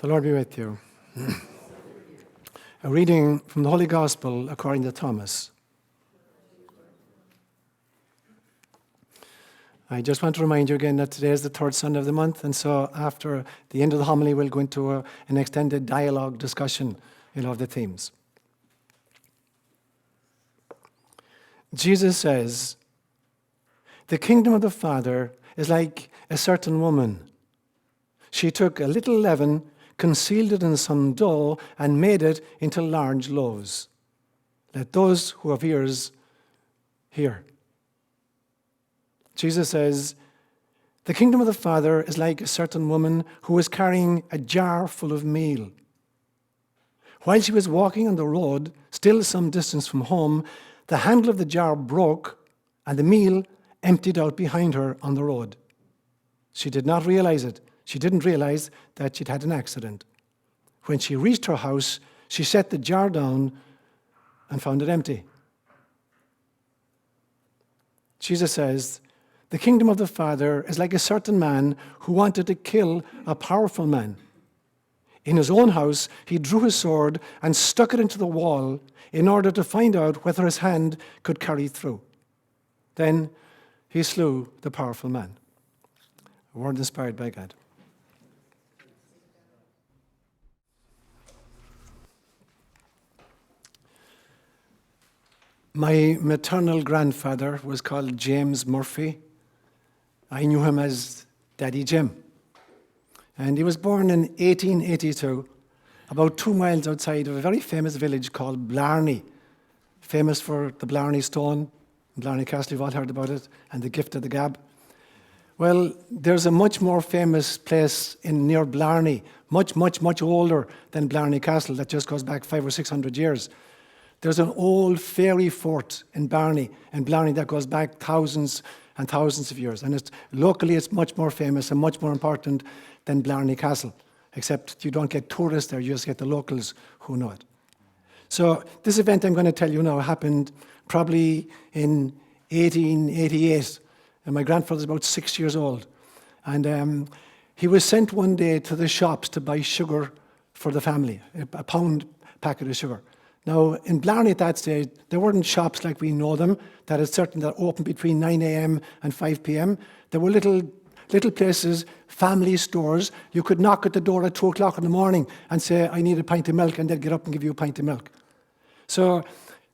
The Lord be with you. A reading from the Holy Gospel according to Thomas. I just want to remind you again that today is the third Sunday of the month, and so after the end of the homily, we'll go into an extended dialogue discussion of the themes. Jesus says, "The kingdom of the Father is like a certain woman. She took a little leaven, concealed it in some dough, and made it into large loaves. Let those who have ears hear." Jesus says, "The kingdom of the Father is like a certain woman who was carrying a jar full of meal. While she was walking on the road, still some distance from home, the handle of the jar broke and the meal emptied out behind her on the road. She did not realize it. She didn't realize that she'd had an accident. When she reached her house, she set the jar down and found it empty." Jesus says, "The kingdom of the Father is like a certain man who wanted to kill a powerful man. In his own house, he drew his sword and stuck it into the wall in order to find out whether his hand could carry through. Then he slew the powerful man." A word inspired by God. My maternal grandfather was called James Murphy. I knew him as Daddy Jim. And he was born in 1882, about 2 miles outside of a very famous village called Blarney, famous for the Blarney Stone, Blarney Castle, you've all heard about it, and the gift of the gab. Well, there's a much more famous place near Blarney, much, much, much older than Blarney Castle, that just goes back 500 or 600 years. There's an old fairy fort in Blarney that goes back thousands and thousands of years. And locally, it's much more famous and much more important than Blarney Castle, except you don't get tourists there, you just get the locals who know it. So this event I'm going to tell you now happened probably in 1888, and my grandfather's about 6 years old. And he was sent one day to the shops to buy sugar for the family, a pound packet of sugar. Now, in Blarney at that stage, there weren't shops like we know them, that opened between 9 a.m. and 5 p.m. There were little places, family stores. You could knock at the door at 2 o'clock in the morning and say, "I need a pint of milk," and they'd get up and give you a pint of milk. So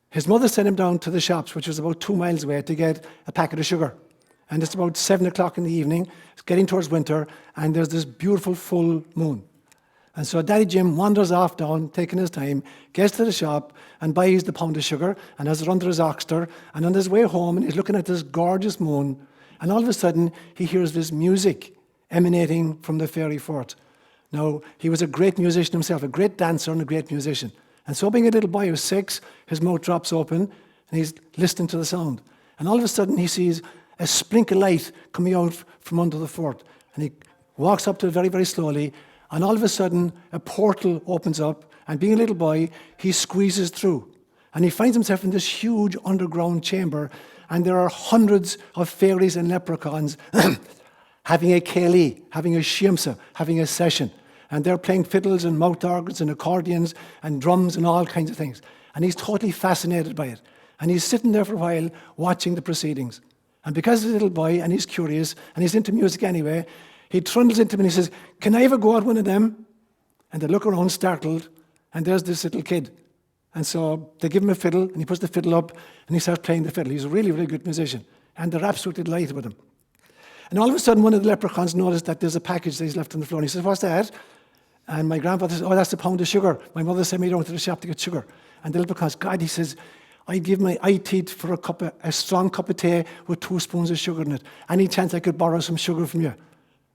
his mother sent him down to the shops, which was about 2 miles away, to get a packet of sugar. And it's about 7 o'clock in the evening, it's getting towards winter, and there's this beautiful full moon. And so Daddy Jim wanders off down, taking his time, gets to the shop and buys the pound of sugar and has it under his oxter. And on his way home, and he's looking at this gorgeous moon, and all of a sudden he hears this music emanating from the fairy fort. Now, he was a great musician himself, a great dancer and a great musician. And so being a little boy of 6, his mouth drops open and he's listening to the sound. And all of a sudden he sees a splink of light coming out from under the fort. And he walks up to it very, very slowly. And all of a sudden, a portal opens up, and being a little boy, he squeezes through. And he finds himself in this huge underground chamber, and there are hundreds of fairies and leprechauns having a céilí, having a shiamsa, having a session. And they're playing fiddles and mouth organs and accordions and drums and all kinds of things. And he's totally fascinated by it. And he's sitting there for a while watching the proceedings. And because he's a little boy, and he's curious, and he's into music anyway, he trundles into them and he says, "Can I ever go at one of them?" And they look around startled, and there's this little kid. And so they give him a fiddle, and he puts the fiddle up, and he starts playing the fiddle. He's a really, really good musician. And they're absolutely delighted with him. And all of a sudden, one of the leprechauns noticed that there's a package that he's left on the floor. And he says, "What's that?" And my grandfather says, "Oh, that's a pound of sugar. My mother sent me down to the shop to get sugar." And the leprechaun's, "God," he says, "I'd give my eye teeth for a strong cup of tea with 2 spoons of sugar in it. Any chance I could borrow some sugar from you?"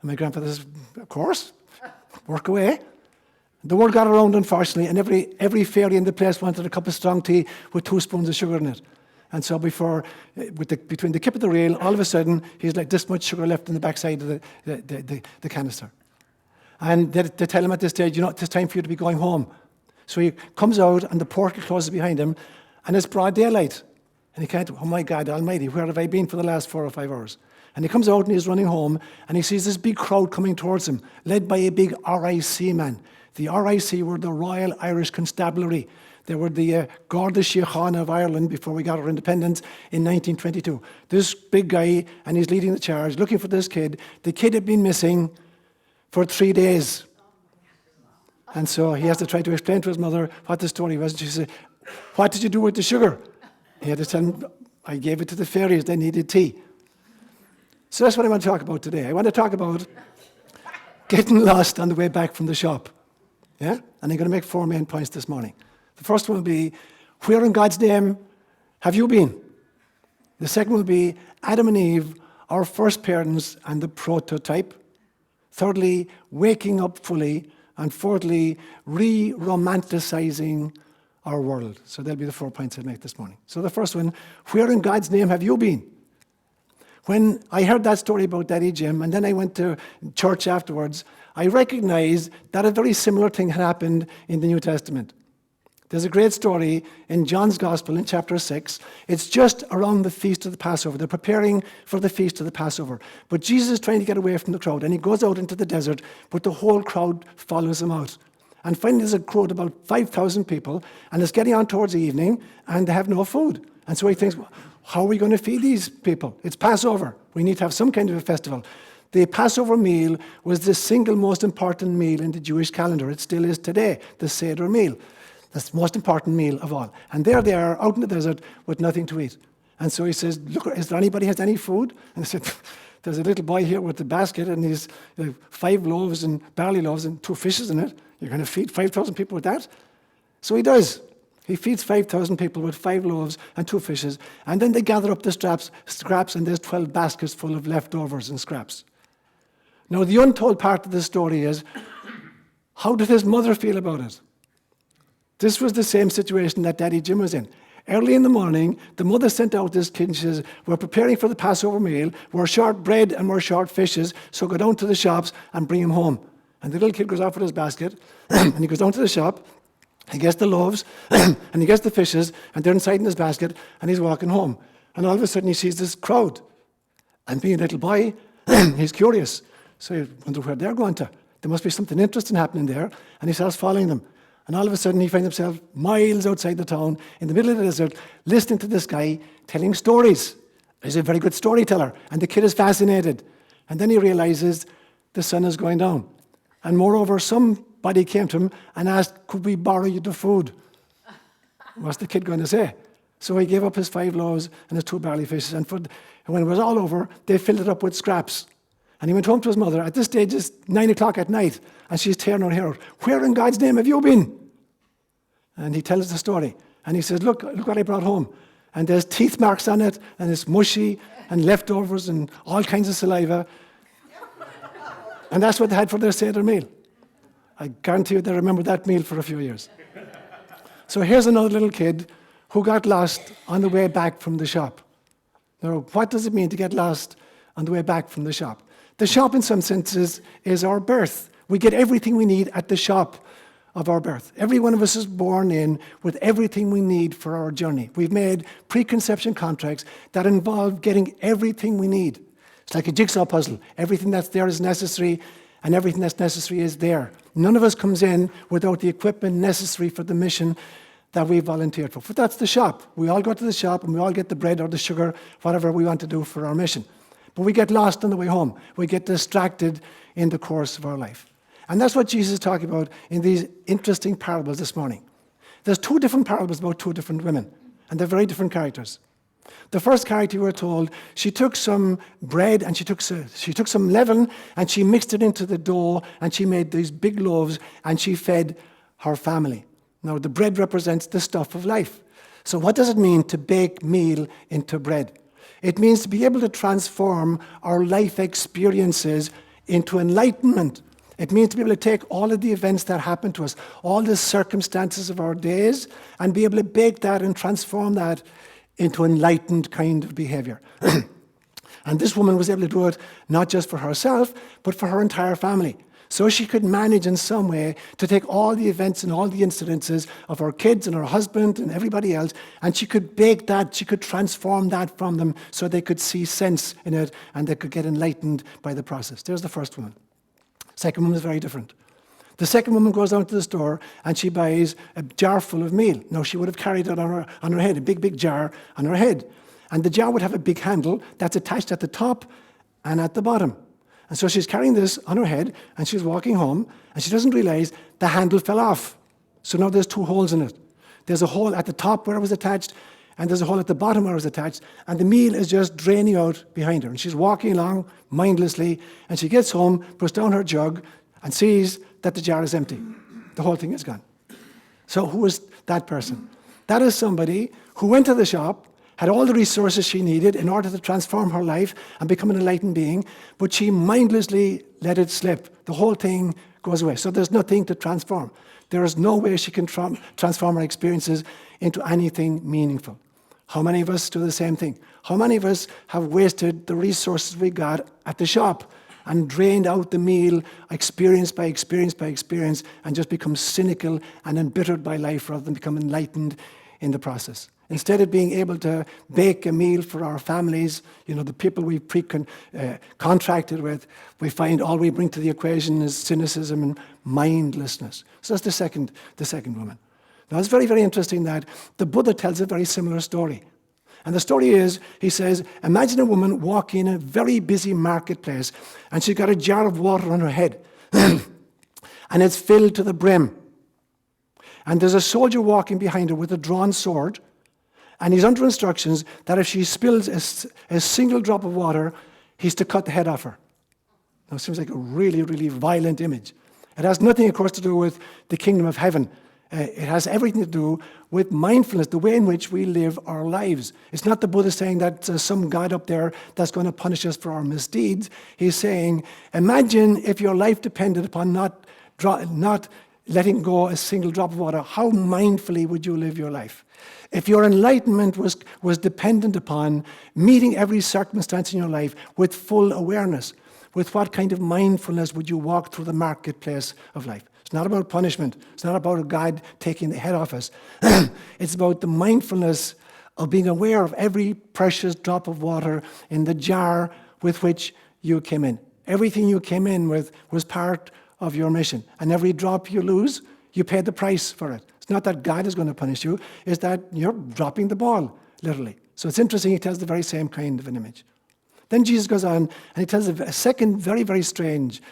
And my grandfather says, "Of course, work away." The word got around, unfortunately, and every fairy in the place wanted a cup of strong tea with 2 spoons of sugar in it. And so between the kip of the reel, all of a sudden, he's like this much sugar left in the backside of the canister. And they tell him at this stage, "It's time for you to be going home." So he comes out, and the portal closes behind him, and it's broad daylight. And he can't, "Oh my God almighty, where have I been for the last 4 or 5 hours?" And he comes out and he's running home, and he sees this big crowd coming towards him, led by a big RIC man. The RIC were the Royal Irish Constabulary. They were the Garda Síochána of Ireland before we got our independence in 1922. This big guy, and he's leading the charge, looking for this kid. The kid had been missing for 3 days. And so he has to try to explain to his mother what the story was. And she said, "What did you do with the sugar?" He had to tell him, "I gave it to the fairies, they needed tea." So that's what I want to talk about today. I want to talk about getting lost on the way back from the shop. Yeah? And I'm going to make 4 main points this morning. The first one will be, where in God's name have you been? The second will be, Adam and Eve, our first parents and the prototype. Thirdly, waking up fully. And fourthly, re-romanticizing our world. So that'll be the 4 points I'll make this morning. So the first one, where in God's name have you been? When I heard that story about Daddy Jim, and then I went to church afterwards, I recognized that a very similar thing had happened in the New Testament. There's a great story in John's Gospel in chapter 6. It's just around the feast of the Passover. They're preparing for the feast of the Passover. But Jesus is trying to get away from the crowd, and he goes out into the desert, but the whole crowd follows him out. And finally there's a crowd of about 5,000 people, and it's getting on towards the evening, and they have no food. And so he thinks, how are we going to feed these people? It's Passover. We need to have some kind of a festival. The Passover meal was the single most important meal in the Jewish calendar. It still is today, the Seder meal. That's the most important meal of all. And there they are out in the desert with nothing to eat. And so he says, "Look, is there anybody has any food?" And I said, "There's a little boy here with a basket, and he's 5 loaves and barley loaves and 2 fishes in it. You're going to feed 5,000 people with that?" So he does. He feeds 5,000 people with 5 loaves and 2 fishes. And then they gather up the scraps, and there's 12 baskets full of leftovers and scraps. Now, the untold part of the story is, how did his mother feel about it? This was the same situation that Daddy Jim was in. Early in the morning, the mother sent out this kid and she says, "We're preparing for the Passover meal. We're short bread and we're short fishes, so go down to the shops and bring him home." And the little kid goes out with his basket, and he goes down to the shop, he gets the loaves, and he gets the fishes, and they're inside in his basket, and he's walking home. And all of a sudden he sees this crowd. And being a little boy, he's curious. So he wonders where they're going to. There must be something interesting happening there, and he starts following them. And all of a sudden, he finds himself miles outside the town, in the middle of the desert, listening to this guy telling stories. He's a very good storyteller, and the kid is fascinated. And then he realizes the sun is going down. And moreover, somebody came to him and asked, "Could we borrow you the food?" What's the kid going to say? So he gave up his 5 loaves and his 2 barley fishes, and when it was all over, they filled it up with scraps. And he went home to his mother. At this stage, it's 9 o'clock at night, and she's tearing her hair out. "Where in God's name have you been?" And he tells the story. And he says, look what I brought home. And there's teeth marks on it, and it's mushy, and leftovers, and all kinds of saliva. And that's what they had for their Seder meal. I guarantee you they remember that meal for a few years. So here's another little kid who got lost on the way back from the shop. Now, what does it mean to get lost on the way back from the shop? The shop, in some senses, is our birth. We get everything we need at the shop of our birth. Every one of us is born in with everything we need for our journey. We've made preconception contracts that involve getting everything we need. It's like a jigsaw puzzle. Everything that's there is necessary, and everything that's necessary is there. None of us comes in without the equipment necessary for the mission that we volunteered for. But that's the shop. We all go to the shop, and we all get the bread or the sugar, whatever we want to do for our mission. But we get lost on the way home. We get distracted in the course of our life. And that's what Jesus is talking about in these interesting parables this morning. There's 2 different parables about 2 different women, and they're very different characters. The first character, we're told, she took some bread and she took some leaven and she mixed it into the dough and she made these big loaves and she fed her family. Now, the bread represents the stuff of life. So what does it mean to bake meal into bread? It means to be able to transform our life experiences into enlightenment. It means to be able to take all of the events that happen to us, all the circumstances of our days, and be able to bake that and transform that into enlightened kind of behavior. And this woman was able to do it not just for herself, but for her entire family. So she could manage in some way to take all the events and all the incidences of her kids and her husband and everybody else, and she could bake that, she could transform that from them so they could see sense in it and they could get enlightened by the process. There's the first one. Second one was very different. The second woman goes down to the store and she buys a jar full of meal. Now, she would have carried it on her head, a big, big jar on her head. And the jar would have a big handle that's attached at the top and at the bottom. And so she's carrying this on her head and she's walking home and she doesn't realize the handle fell off. So now there's two holes in it. There's a hole at the top where it was attached and there's a hole at the bottom where it was attached, and the meal is just draining out behind her. And she's walking along mindlessly, and she gets home, puts down her jug, and sees that the jar is empty. The whole thing is gone. So who is that person? That is somebody who went to the shop, had all the resources she needed in order to transform her life and become an enlightened being, but she mindlessly let it slip. The whole thing goes away. So there's nothing to transform. There is no way she can transform her experiences into anything meaningful. How many of us do the same thing? How many of us have wasted the resources we got at the shop and drained out the meal experience by experience by experience and just become cynical and embittered by life rather than become enlightened in the process? Instead of being able to bake a meal for our families, the people we contracted with, we find all we bring to the equation is cynicism and mindlessness. So that's the second woman. Now, it's very, very interesting that the Buddha tells a very similar story. And the story is, he says, imagine a woman walking in a very busy marketplace, and she's got a jar of water on her head, and it's filled to the brim. And there's a soldier walking behind her with a drawn sword, and he's under instructions that if she spills a single drop of water, he's to cut the head off her. Now, it seems like a really, really violent image. It has nothing, of course, to do with the kingdom of heaven. It has everything to do with mindfulness, the way in which we live our lives. It's not the Buddha saying that some God up there that's going to punish us for our misdeeds. He's saying, imagine if your life depended upon not letting go a single drop of water. How mindfully would you live your life? If your enlightenment was dependent upon meeting every circumstance in your life with full awareness, with what kind of mindfulness would you walk through the marketplace of life? It's not about punishment. It's not about a God taking the head off us. It's about the mindfulness of being aware of every precious drop of water in the jar with which you came in. Everything you came in with was part of your mission. And every drop you lose, you pay the price for it. It's not that God is going to punish you. It's that you're dropping the ball, literally. So it's interesting. He tells the very same kind of an image. Then Jesus goes on, and he tells a second very, very strange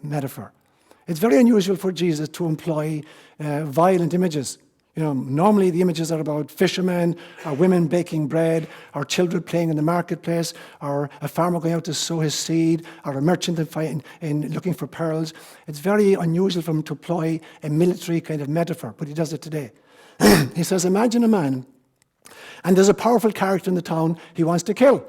metaphor. It's very unusual for Jesus to employ violent images. Normally the images are about fishermen, or women baking bread, or children playing in the marketplace, or a farmer going out to sow his seed, or a merchant in looking for pearls. It's very unusual for him to employ a military kind of metaphor, but he does it today. He says, imagine a man, and there's a powerful character in the town he wants to kill.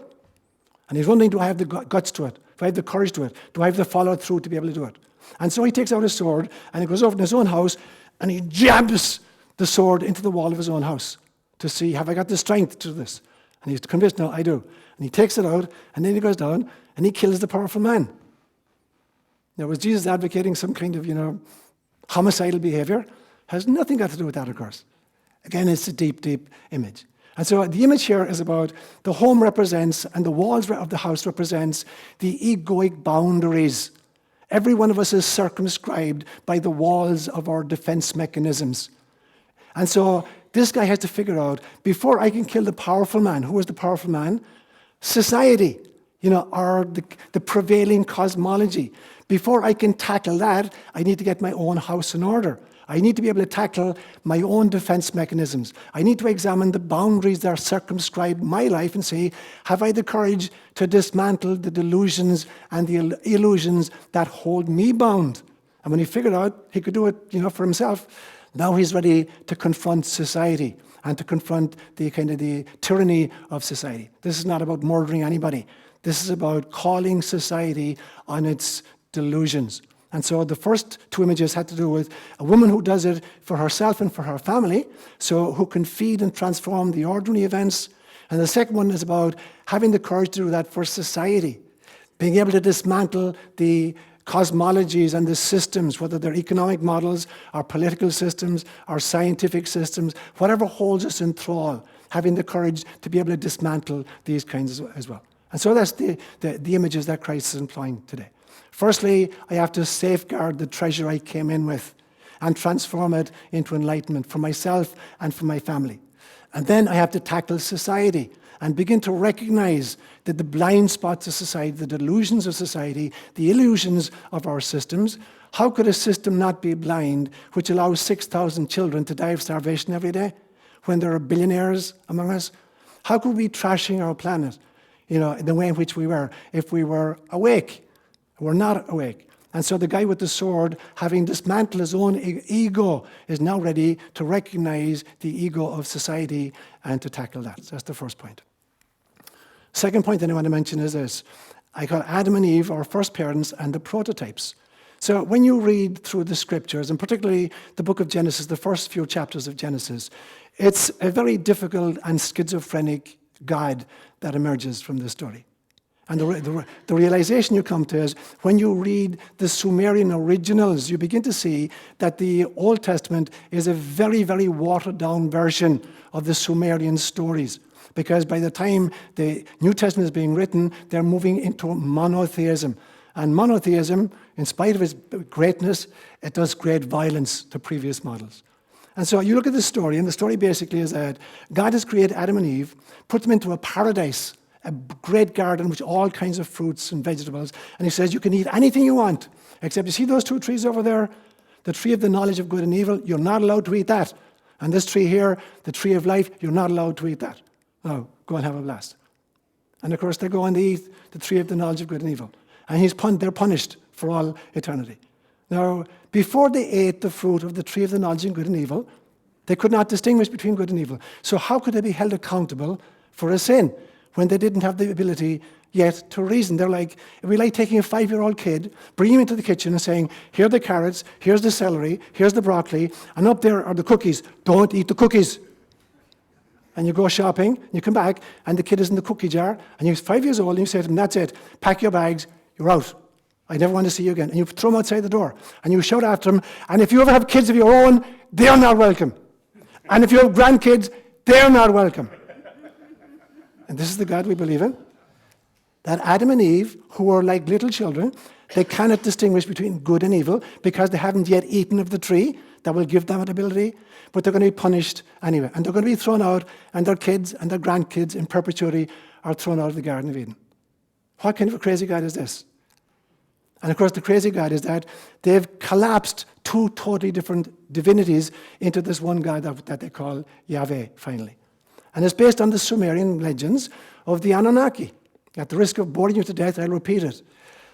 And he's wondering, do I have the guts to it? Do I have the courage to it? Do I have the follow-through to be able to do it? And so he takes out his sword, and he goes over in his own house, and he jabs the sword into the wall of his own house to see, have I got the strength to do this? And he's convinced, no, I do. And he takes it out, and then he goes down, and he kills the powerful man. Now, was Jesus advocating some kind of, homicidal behavior? Has nothing got to do with that, of course. Again, it's a deep, deep image. And so the image here is about the home represents, and the walls of the house represents the egoic boundaries. Every one of us is circumscribed by the walls of our defense mechanisms. And so this guy has to figure out, before I can kill the powerful man, who is the powerful man? Society, or the prevailing cosmology. Before I can tackle that, I need to get my own house in order. I need to be able to tackle my own defense mechanisms. I need to examine the boundaries that circumscribe my life and say, have I the courage to dismantle the delusions and the illusions that hold me bound? And when he figured out he could do it, for himself, now he's ready to confront society and to confront the tyranny of society. This is not about murdering anybody. This is about calling society on its delusions. And so the first two images had to do with a woman who does it for herself and for her family, so who can feed and transform the ordinary events. And the second one is about having the courage to do that for society, being able to dismantle the cosmologies and the systems, whether they're economic models or political systems or scientific systems, whatever holds us in thrall, having the courage to be able to dismantle these kinds as well. And so that's the images that Christ is employing today. Firstly, I have to safeguard the treasure I came in with and transform it into enlightenment for myself and for my family. And then I have to tackle society and begin to recognize that the blind spots of society, the delusions of society, the illusions of our systems. How could a system not be blind which allows 6,000 children to die of starvation every day when there are billionaires among us? How could we be trashing our planet, in the way in which we were, if we were awake? We're not awake. And so the guy with the sword, having dismantled his own ego, is now ready to recognize the ego of society and to tackle that. So that's the first point. Second point that I want to mention is this. I call Adam and Eve our first parents and the prototypes. So when you read through the scriptures, and particularly the book of Genesis, the first few chapters of Genesis, it's a very difficult and schizophrenic God that emerges from this story. And the realization you come to is when you read the Sumerian originals, you begin to see that the Old Testament is a very, very watered-down version of the Sumerian stories. Because by the time the New Testament is being written, they're moving into monotheism. And monotheism, in spite of its greatness, it does great violence to previous models. And so you look at the story, and the story basically is that God has created Adam and Eve, put them into a paradise, a great garden with all kinds of fruits and vegetables. And he says, you can eat anything you want, except you see those two trees over there? The tree of the knowledge of good and evil, you're not allowed to eat that. And this tree here, the tree of life, you're not allowed to eat that. Oh, go and have a blast. And of course, they go and they eat the tree of the knowledge of good and evil. And they're punished for all eternity. Now, before they ate the fruit of the tree of the knowledge of good and evil, they could not distinguish between good and evil. So how could they be held accountable for a sin when they didn't have the ability yet to reason? They're like, it'd be like taking a 5-year-old kid, bringing him into the kitchen and saying, here are the carrots, here's the celery, here's the broccoli, and up there are the cookies. Don't eat the cookies. And you go shopping, and you come back, and the kid is in the cookie jar, and he's 5 years old, and you say to him, that's it, pack your bags, you're out. I never want to see you again. And you throw him outside the door, and you shout after him, and if you ever have kids of your own, they're not welcome. And if you have grandkids, they're not welcome. And this is the God we believe in. That Adam and Eve, who are like little children, they cannot distinguish between good and evil because they haven't yet eaten of the tree that will give them an ability, but they're going to be punished anyway. And they're going to be thrown out, and their kids and their grandkids in perpetuity are thrown out of the Garden of Eden. What kind of a crazy God is this? And of course, the crazy God is that they've collapsed two totally different divinities into this one God that they call Yahweh, finally. And it's based on the Sumerian legends of the Anunnaki. At the risk of boring you to death, I'll repeat it.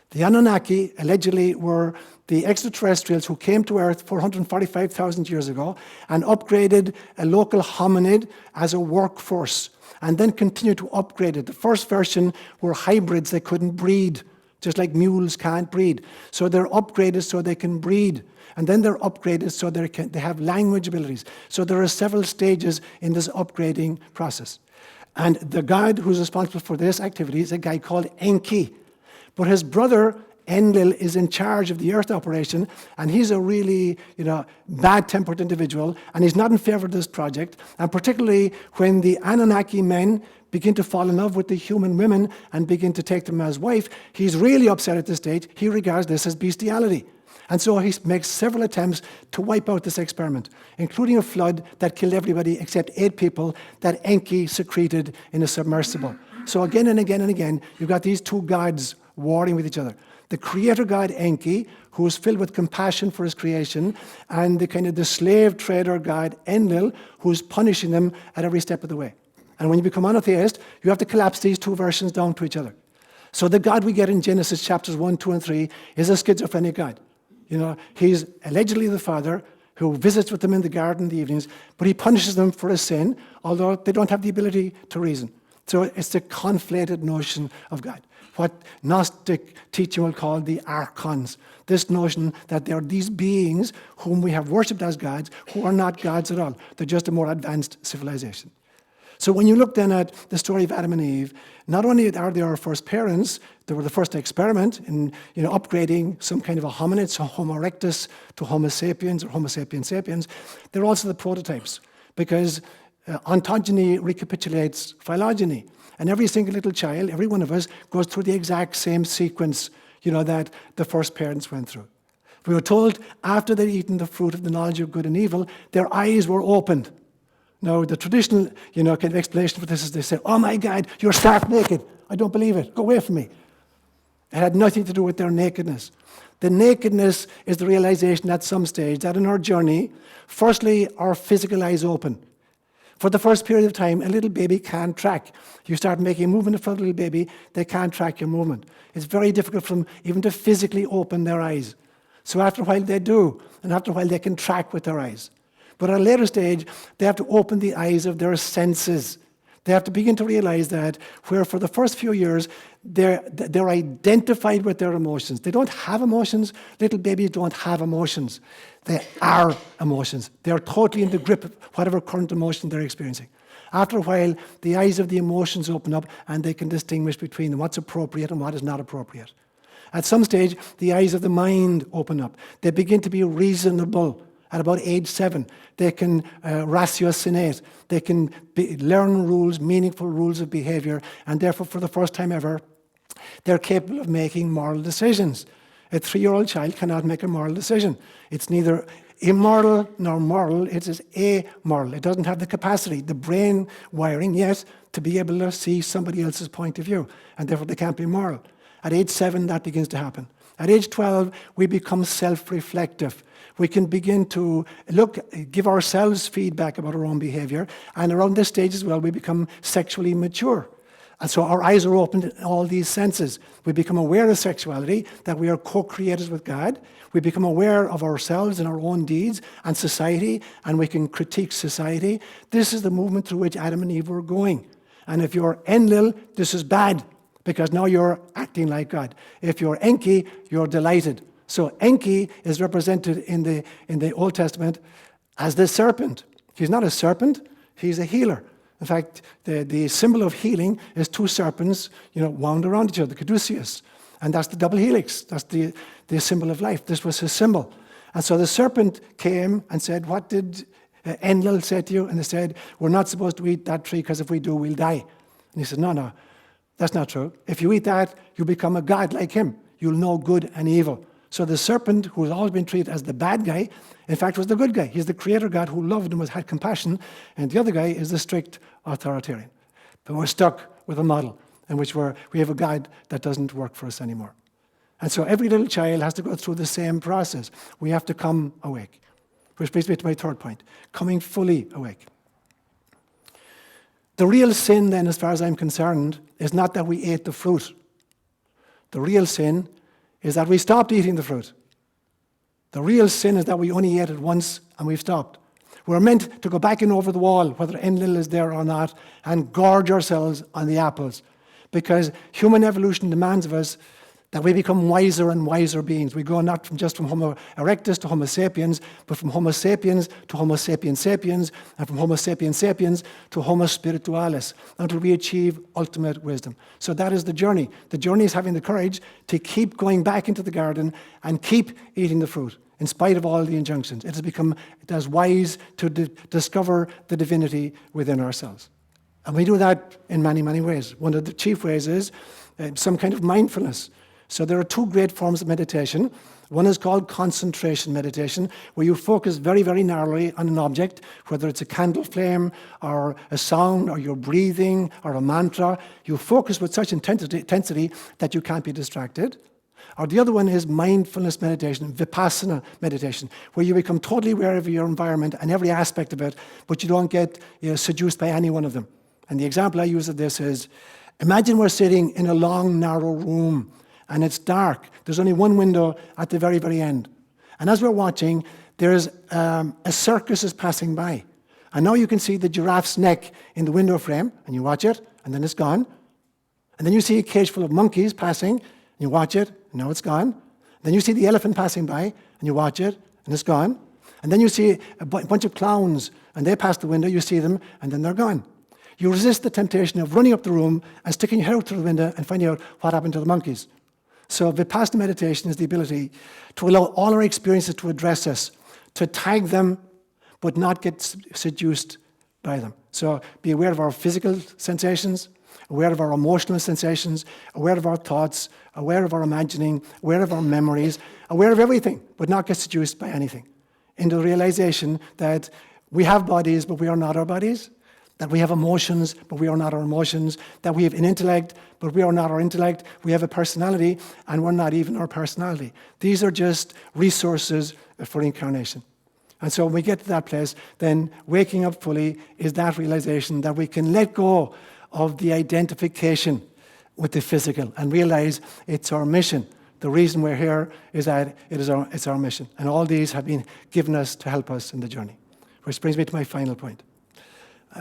The Anunnaki allegedly were the extraterrestrials who came to Earth 445,000 years ago and upgraded a local hominid as a workforce, and then continued to upgrade it. The first version were hybrids. They couldn't breed, just like mules can't breed. So they're upgraded so they can breed. And then they're upgraded so they have language abilities. So there are several stages in this upgrading process. And the God who's responsible for this activity is a guy called Enki. But his brother, Enlil, is in charge of the Earth operation, and he's a really, bad-tempered individual, and he's not in favor of this project. And particularly when the Anunnaki men begin to fall in love with the human women and begin to take them as wife, he's really upset at this stage. He regards this as bestiality. And so he makes several attempts to wipe out this experiment, including a flood that killed everybody except 8 people that Enki secreted in a submersible. So again and again and again, you've got these two gods warring with each other. The creator god Enki, who is filled with compassion for his creation, and the slave trader god Enlil, who is punishing them at every step of the way. And when you become monotheist, you have to collapse these two versions down to each other. So the God we get in Genesis chapters 1, 2, and 3 is a schizophrenic God. He's allegedly the father who visits with them in the garden in the evenings, but he punishes them for a sin, although they don't have the ability to reason. So it's the conflated notion of God, what Gnostic teaching will call the archons. This notion that there are these beings whom we have worshipped as gods who are not gods at all. They're just a more advanced civilization. So when you look then at the story of Adam and Eve, not only are they our first parents, they were the first experiment in upgrading some kind of a hominid, so Homo erectus to Homo sapiens or Homo sapiens sapiens, they're also the prototypes, because ontogeny recapitulates phylogeny. And every single little child, every one of us, goes through the exact same sequence. that the first parents went through. We were told after they'd eaten the fruit of the knowledge of good and evil, their eyes were opened. Now, the traditional, kind of explanation for this is they say, "Oh my God, you're stark naked. I don't believe it. Go away from me." It had nothing to do with their nakedness. The nakedness is the realization at some stage that in our journey, firstly, our physical eyes open. For the first period of time, a little baby can't track. You start making a movement in front of a little baby, they can't track your movement. It's very difficult for them even to physically open their eyes. So after a while they do, and after a while they can track with their eyes. But at a later stage, they have to open the eyes of their senses. They have to begin to realize that where for the first few years, they're identified with their emotions. They don't have emotions. Little babies don't have emotions. They are emotions. They're totally in the grip of whatever current emotion they're experiencing. After a while, the eyes of the emotions open up and they can distinguish between what's appropriate and what is not appropriate. At some stage, the eyes of the mind open up. They begin to be reasonable. At about age 7, they can ratiocinate. They can learn rules, meaningful rules of behavior, and therefore, for the first time ever, they're capable of making moral decisions. A 3-year-old child cannot make a moral decision. It's neither immoral nor moral, it is amoral. It doesn't have the capacity, the brain wiring, yes, to be able to see somebody else's point of view, and therefore they can't be moral. At age 7, that begins to happen. At age 12, we become self-reflective. We can begin to give ourselves feedback about our own behavior, and around this stage as well, we become sexually mature. And so our eyes are opened in all these senses. We become aware of sexuality, that we are co-creators with God. We become aware of ourselves and our own deeds and society, and we can critique society. This is the movement through which Adam and Eve were going. And if you're Enlil, this is bad, because now you're acting like God. If you're Enki, you're delighted. So Enki is represented in the Old Testament as the serpent. He's not a serpent, he's a healer. In fact, the symbol of healing is 2 serpents, wound around each other, the caduceus. And that's the double helix. That's the symbol of life. This was his symbol. And so the serpent came and said, "What did Enlil say to you?" And they said, "We're not supposed to eat that tree because if we do, we'll die." And he said, No, that's not true. If you eat that, you become a god like him. You'll know good and evil. So the serpent, who has always been treated as the bad guy, in fact was the good guy. He's the creator God who loved and had compassion, and the other guy is the strict authoritarian. But we're stuck with a model in which we have a God that doesn't work for us anymore. And so every little child has to go through the same process. We have to come awake. Which brings me to my third point, coming fully awake. The real sin then, as far as I'm concerned, is not that we ate the fruit. The real sin is that we stopped eating the fruit. The real sin is that we only ate it once and we've stopped. We're meant to go back in over the wall, whether Enlil is there or not, and gorge ourselves on the apples. Because human evolution demands of us that we become wiser and wiser beings. We go not just from Homo erectus to Homo sapiens, but from Homo sapiens to Homo sapiens sapiens, and from Homo sapiens sapiens to Homo spiritualis, until we achieve ultimate wisdom. So that is the journey. The journey is having the courage to keep going back into the garden and keep eating the fruit, in spite of all the injunctions. It has become as wise to discover the divinity within ourselves. And we do that in many, many ways. One of the chief ways is some kind of mindfulness. So there are 2 great forms of meditation. One is called concentration meditation, where you focus very, very narrowly on an object, whether it's a candle flame or a sound or your breathing or a mantra. You focus with such intensity that you can't be distracted. Or the other one is mindfulness meditation, vipassana meditation, where you become totally aware of your environment and every aspect of it, but you don't get seduced by any one of them. And the example I use of this is, imagine we're sitting in a long, narrow room, and it's dark. There's only one window at the very, very end. And as we're watching, there's a circus is passing by. And now you can see the giraffe's neck in the window frame, and you watch it, and then it's gone. And then you see a cage full of monkeys passing, and you watch it, and now it's gone. Then you see the elephant passing by, and you watch it, and it's gone. And then you see a bunch of clowns, and they pass the window, you see them, and then they're gone. You resist the temptation of running up the room and sticking your head out through the window and finding out what happened to the monkeys. So Vipassana meditation is the ability to allow all our experiences to address us, to tag them, but not get seduced by them. So be aware of our physical sensations, aware of our emotional sensations, aware of our thoughts, aware of our imagining, aware of our memories, aware of everything, but not get seduced by anything. Into the realization that we have bodies, but we are not our bodies, that we have emotions, but we are not our emotions, that we have an intellect, but we are not our intellect, we have a personality, and we're not even our personality. These are just resources for incarnation. And so when we get to that place, then waking up fully is that realization that we can let go of the identification with the physical and realize it's our mission. The reason we're here is that it's our mission. And all these have been given us to help us in the journey. Which brings me to my final point.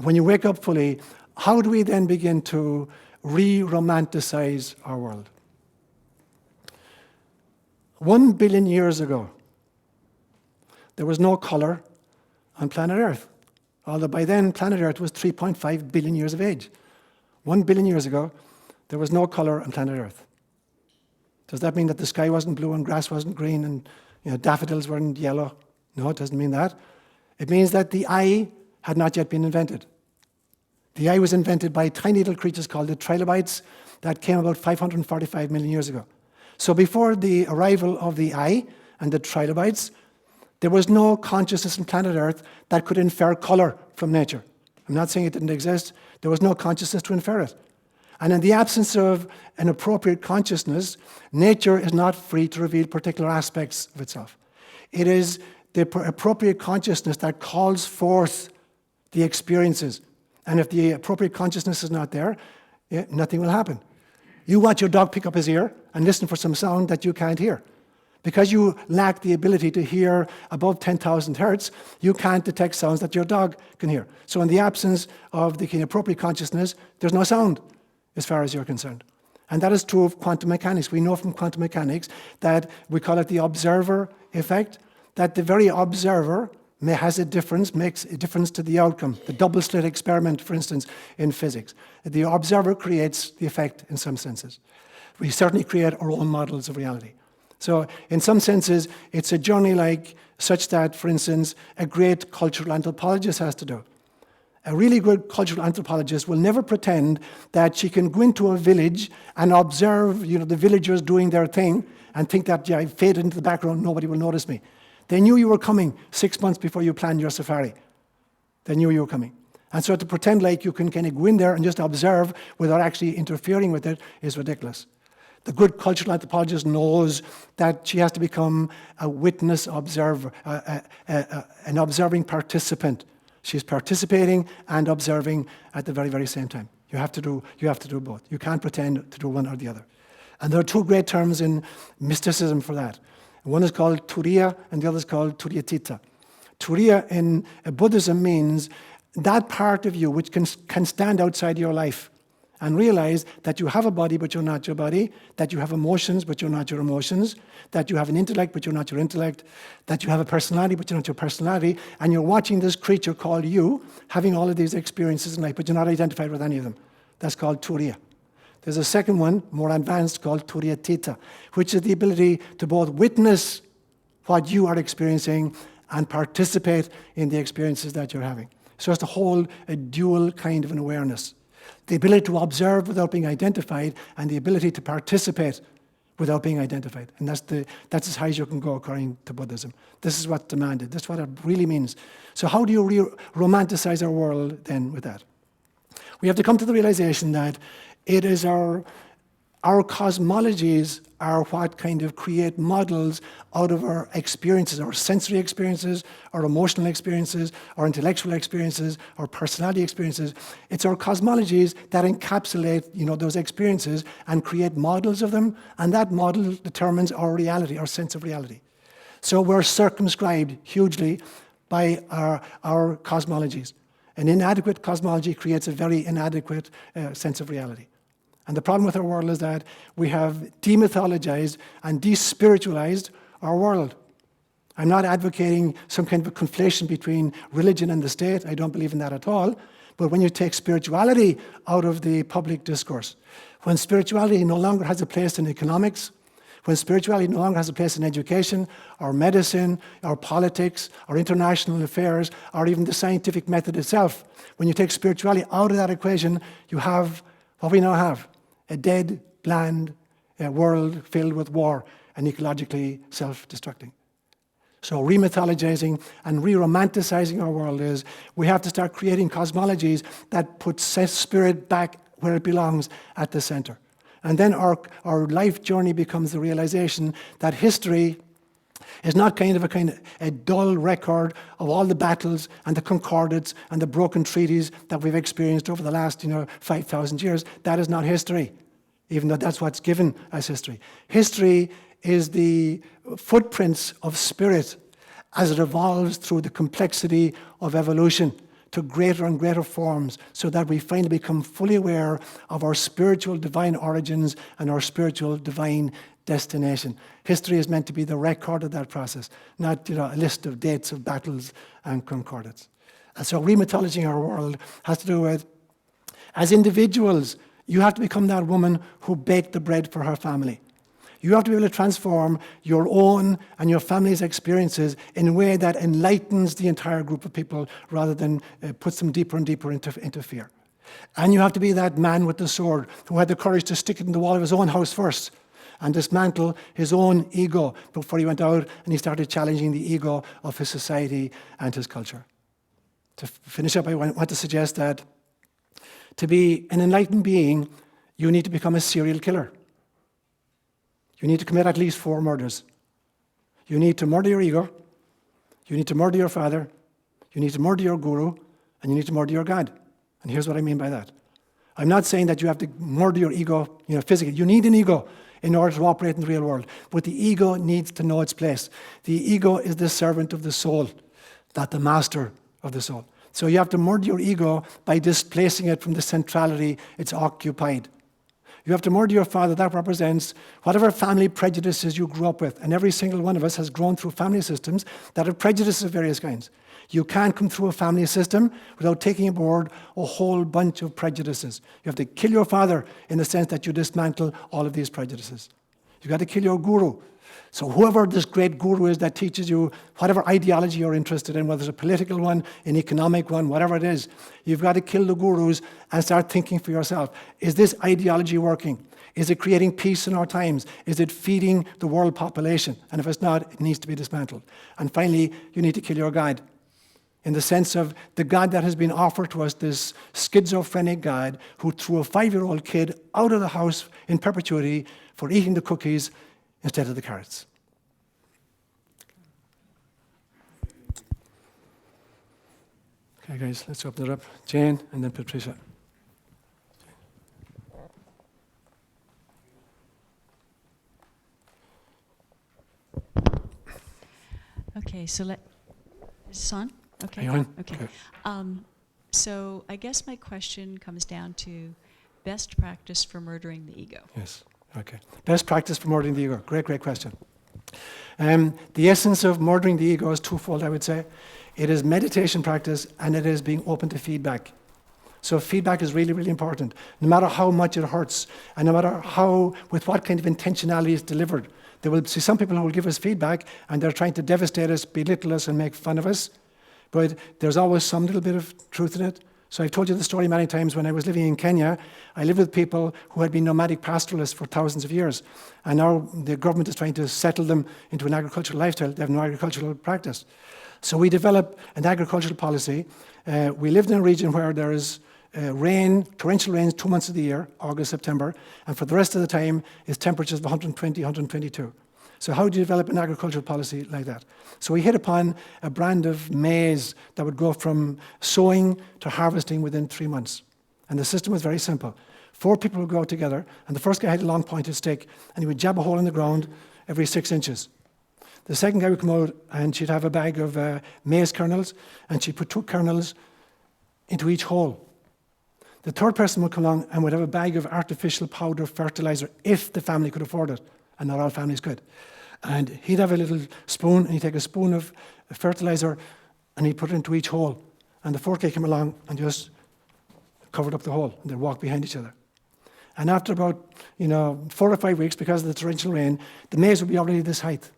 When you wake up fully, how do we then begin to re-romanticize our world? 1 billion years ago, there was no color on planet Earth. Although by then, planet Earth was 3.5 billion years of age. 1 billion years ago, there was no color on planet Earth. Does that mean that the sky wasn't blue and grass wasn't green and daffodils weren't yellow? No, it doesn't mean that. It means that the eye had not yet been invented. The eye was invented by tiny little creatures called the trilobites that came about 545 million years ago. So before the arrival of the eye and the trilobites, there was no consciousness on planet Earth that could infer color from nature. I'm not saying it didn't exist. There was no consciousness to infer it. And in the absence of an appropriate consciousness, nature is not free to reveal particular aspects of itself. It is the appropriate consciousness that calls forth the experiences. And if the appropriate consciousness is not there, nothing will happen. You watch your dog pick up his ear and listen for some sound that you can't hear. Because you lack the ability to hear above 10,000 hertz, you can't detect sounds that your dog can hear. So in the absence of the appropriate consciousness, there's no sound as far as you're concerned. And that is true of quantum mechanics. We know from quantum mechanics that we call it the observer effect, that the very observer makes a difference to the outcome. The double-slit experiment, for instance, in physics. The observer creates the effect in some senses. We certainly create our own models of reality. So in some senses, it's a journey such that, for instance, a great cultural anthropologist has to do. A really good cultural anthropologist will never pretend that she can go into a village and observe, the villagers doing their thing and think that, I faded into the background, nobody will notice me. They knew you were coming 6 months before you planned your safari. They knew you were coming. And so to pretend like you can kind of go in there and just observe without actually interfering with it is ridiculous. The good cultural anthropologist knows that she has to become a witness observer, an observing participant. She's participating and observing at the very, very same time. You have to do both. You can't pretend to do one or the other. And there are two great terms in mysticism for that. One is called turiya and the other is called turiyatita. Turiya in Buddhism means that part of you which can stand outside your life and realize that you have a body but you're not your body, that you have emotions but you're not your emotions, that you have an intellect but you're not your intellect, that you have a personality but you're not your personality, and you're watching this creature called you having all of these experiences in life but you're not identified with any of them. That's called turiya. There's a second one, more advanced, called turiyatita, which is the ability to both witness what you are experiencing and participate in the experiences that you're having. So it's to hold a dual kind of an awareness. The ability to observe without being identified and the ability to participate without being identified. And that's as high as you can go according to Buddhism. This is what's demanded. This is what it really means. So how do you romanticize our world then with that? We have to come to the realization that it is our cosmologies are what kind of create models out of our experiences, our sensory experiences, our emotional experiences, our intellectual experiences, our personality experiences. It's our cosmologies that encapsulate, those experiences and create models of them, and that model determines our reality, our sense of reality. So we're circumscribed hugely by our cosmologies. An inadequate cosmology creates a very inadequate sense of reality. And the problem with our world is that we have demythologized and despiritualized our world. I'm not advocating some kind of a conflation between religion and the state. I don't believe in that at all. But when you take spirituality out of the public discourse, when spirituality no longer has a place in economics, when spirituality no longer has a place in education, or medicine, or politics, or international affairs, or even the scientific method itself, when you take spirituality out of that equation, you have What we now have, a dead, bland world filled with war and ecologically self-destructing. So remythologizing and re-romanticizing our world is we have to start creating cosmologies that put spirit back where it belongs at the center. And then our life journey becomes the realization that history is not a dull record of all the battles and the concordats and the broken treaties that we've experienced over the last 5,000 years. That is not history, even though that's what's given as history. History is the footprints of spirit as it evolves through the complexity of evolution to greater and greater forms, so that we finally become fully aware of our spiritual divine origins and our spiritual divine destination. History is meant to be the record of that process, not a list of dates of battles and concordats. And so remythologizing our world has to do with, as individuals, you have to become that woman who baked the bread for her family. You have to be able to transform your own and your family's experiences in a way that enlightens the entire group of people rather than puts them deeper and deeper into fear. And you have to be that man with the sword who had the courage to stick it in the wall of his own house first and dismantle his own ego before he went out and he started challenging the ego of his society and his culture. To finish up, I want to suggest that to be an enlightened being, you need to become a serial killer. You need to commit at least 4 murders. You need to murder your ego, you need to murder your father, you need to murder your guru, and you need to murder your God. And here's what I mean by that. I'm not saying that you have to murder your ego, physically. You need an ego in order to operate in the real world. But the ego needs to know its place. The ego is the servant of the soul, not the master of the soul. So you have to murder your ego by displacing it from the centrality it's occupied. You have to murder your father. That represents whatever family prejudices you grew up with. And every single one of us has grown through family systems that have prejudices of various kinds. You can't come through a family system without taking aboard a whole bunch of prejudices. You have to kill your father in the sense that you dismantle all of these prejudices. You've got to kill your guru. So whoever this great guru is that teaches you whatever ideology you're interested in, whether it's a political one, an economic one, whatever it is, you've got to kill the gurus and start thinking for yourself. Is this ideology working? Is it creating peace in our times? Is it feeding the world population? And if it's not, it needs to be dismantled. And finally, you need to kill your God, in the sense of the God that has been offered to us, this schizophrenic God who threw a 5-year-old kid out of the house in perpetuity for eating the cookies instead of the carrots. Okay, guys, let's open it up. Jane and then Patricia. Okay, so is this on? Okay. Are you on? Okay. Okay. So I guess my question comes down to best practice for murdering the ego. Yes. Okay. Best practice for murdering the ego. Great question. The essence of murdering the ego is twofold, I would say. It is meditation practice and it is being open to feedback. So feedback is really, really important. No matter how much it hurts and no matter with what kind of intentionality it's delivered. There will be some people who will give us feedback and they're trying to devastate us, belittle us and make fun of us. But there's always some little bit of truth in it. So I've told you the story many times. When I was living in Kenya, I lived with people who had been nomadic pastoralists for thousands of years. And now the government is trying to settle them into an agricultural lifestyle. They have no agricultural practice. So we developed an agricultural policy. We lived in a region where there is torrential rains 2 months of the year, August, September, and for the rest of the time, it's temperatures of 120, 122. So how do you develop an agricultural policy like that? So we hit upon a brand of maize that would go from sowing to harvesting within 3 months. And the system was very simple. 4 people would go out together, and the first guy had a long pointed stick, and he would jab a hole in the ground every 6 inches. The second guy would come out, and she'd have a bag of maize kernels, and she'd put 2 kernels into each hole. The third person would come along and would have a bag of artificial powder fertilizer, if the family could afford it, and not all families could. And he'd have a little spoon, and he'd take a spoon of fertilizer, and he'd put it into each hole. And the fourth guy came along and just covered up the hole, and they'd walk behind each other. And after about 4 or 5 weeks, because of the torrential rain, the maize would be already this height,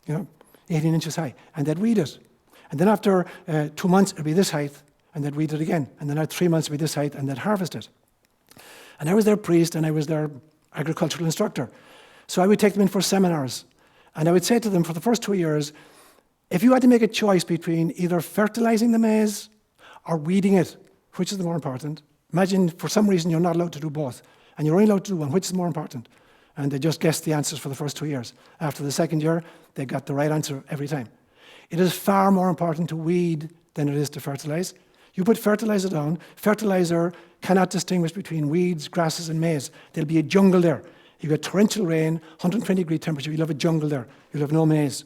18 inches high, and they'd weed it. And then after 2 months, it'd be this height, and they'd weed it again. And then after 3 months, it'd be this height, and they'd harvest it. And I was their priest and I was their agricultural instructor. So I would take them in for seminars. And I would say to them for the first 2 years, if you had to make a choice between either fertilizing the maize or weeding it, which is the more important? Imagine for some reason you're not allowed to do both. And you're only allowed to do one. Which is more important? And they just guessed the answers for the first 2 years. After the second year, they got the right answer every time. It is far more important to weed than it is to fertilize. You put fertilizer down, fertilizer cannot distinguish between weeds, grasses, and maize. There'll be a jungle there. You get torrential rain, 120-degree temperature, you'll have a jungle there. You'll have no maize.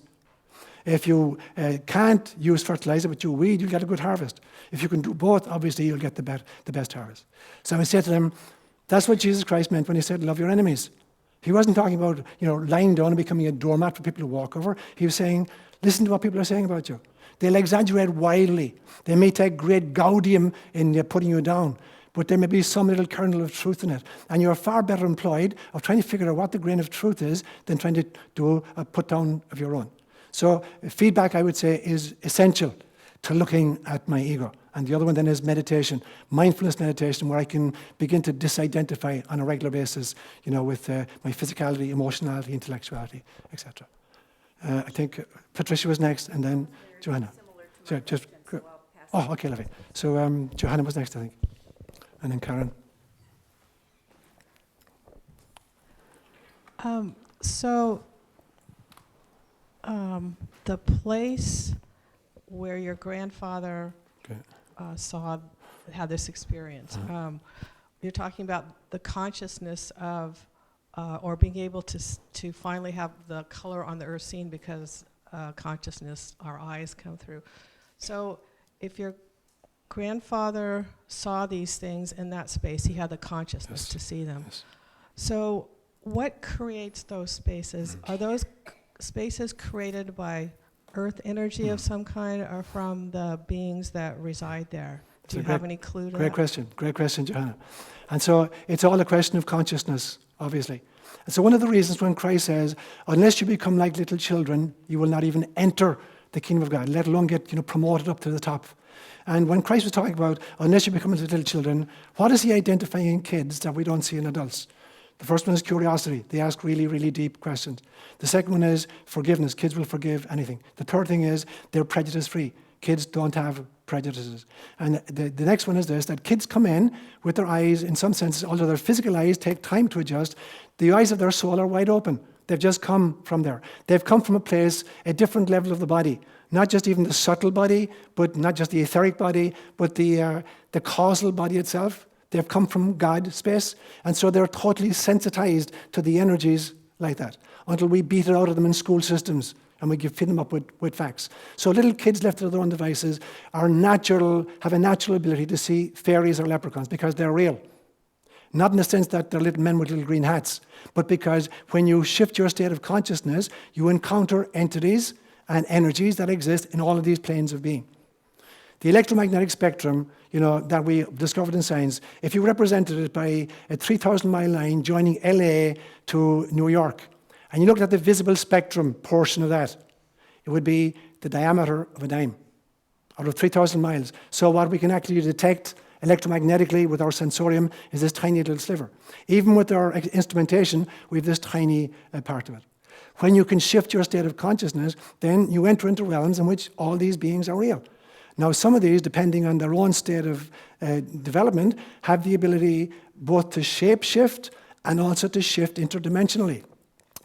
If you can't use fertilizer, but you weed, you'll get a good harvest. If you can do both, obviously, you'll get the best harvest. So I would say to them, that's what Jesus Christ meant when he said, love your enemies. He wasn't talking about, lying down and becoming a doormat for people to walk over. He was saying, listen to what people are saying about you. They'll exaggerate wildly. They may take great gaudium in putting you down, but there may be some little kernel of truth in it. And you're far better employed of trying to figure out what the grain of truth is than trying to do a put down of your own. So feedback, I would say, is essential to looking at my ego. And the other one then is meditation, mindfulness meditation, where I can begin to disidentify on a regular basis, with my physicality, emotionality, intellectuality, etc. I think Patricia was next, and then Johanna. So just, okay, lovely. So Johanna was next, I think, and then Karen. The place where your grandfather had this experience, you're talking about the consciousness of, or being able to finally have the color on the earth seen because consciousness, our eyes come through. So if your grandfather saw these things in that space, he had the consciousness to see them. Yes. So what creates those spaces? Are those spaces created by earth energy of some kind or from the beings that reside there? Do you have any clue to that? Great question, Johanna. And so it's all a question of consciousness, obviously. And so one of the reasons when Christ says, unless you become like little children, you will not even enter the kingdom of God, let alone get promoted up to the top. And when Christ was talking about, unless you become like little children, what is he identifying in kids that we don't see in adults? The first one is curiosity. They ask really, really deep questions. The second one is forgiveness. Kids will forgive anything. The third thing is they're prejudice-free. Kids don't have prejudices. And the next one is this, that kids come in with their eyes, in some senses, although their physical eyes take time to adjust, the eyes of their soul are wide open. They've just come from there. They've come from a place, a different level of the body. Not just even the subtle body, but not just the etheric body, but the causal body itself. They've come from God space, and so they're totally sensitized to the energies like that until we beat it out of them in school systems and we feed them up with facts. So little kids left to their own devices have a natural ability to see fairies or leprechauns because they're real. Not in the sense that they're little men with little green hats, but because when you shift your state of consciousness, you encounter entities and energies that exist in all of these planes of being. The electromagnetic spectrum, that we discovered in science, if you represented it by a 3,000-mile line joining LA to New York, and you looked at the visible spectrum portion of that, it would be the diameter of a dime out of 3,000 miles. So what we can actually detect electromagnetically with our sensorium is this tiny little sliver. Even with our instrumentation, we have this tiny part of it. When you can shift your state of consciousness, then you enter into realms in which all these beings are real. Now, some of these, depending on their own state of development, have the ability both to shape-shift and also to shift interdimensionally.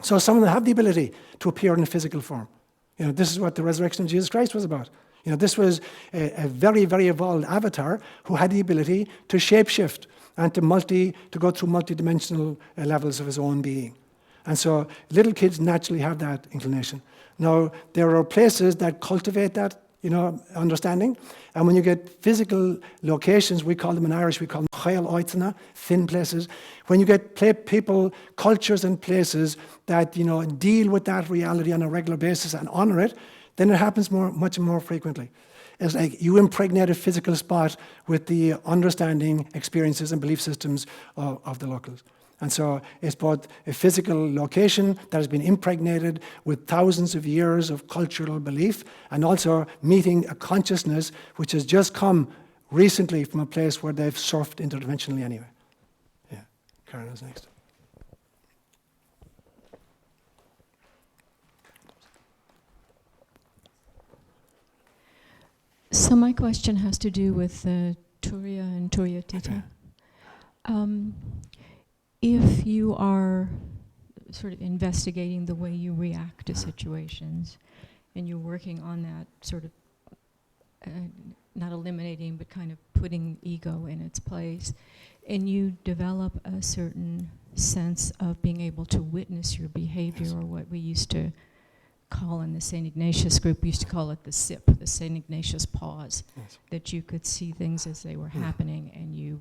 So some of them have the ability to appear in a physical form. This is what the resurrection of Jesus Christ was about. This was a very, very evolved avatar who had the ability to shape-shift and to go through multidimensional levels of his own being. And so little kids naturally have that inclination. Now, there are places that cultivate that understanding. And when you get physical locations, we call them in Irish, we call them chael oitzna, thin places. When you get people, cultures and places that, deal with that reality on a regular basis and honor it, then it happens much more frequently. It's like you impregnate a physical spot with the understanding, experiences, and belief systems of the locals. And so it's both a physical location that has been impregnated with thousands of years of cultural belief, and also meeting a consciousness which has just come recently from a place where they've surfed interdimensionally anyway. Yeah. Karen is next. So my question has to do with Turiya and Turiyatita. If you are sort of investigating the way you react to situations, and you're working on that sort of, not eliminating, but kind of putting ego in its place, and you develop a certain sense of being able to witness your behavior, or what we used to call in the St. Ignatius group, we used to call it the SIP, the St. Ignatius pause, that you could see things as they were happening, and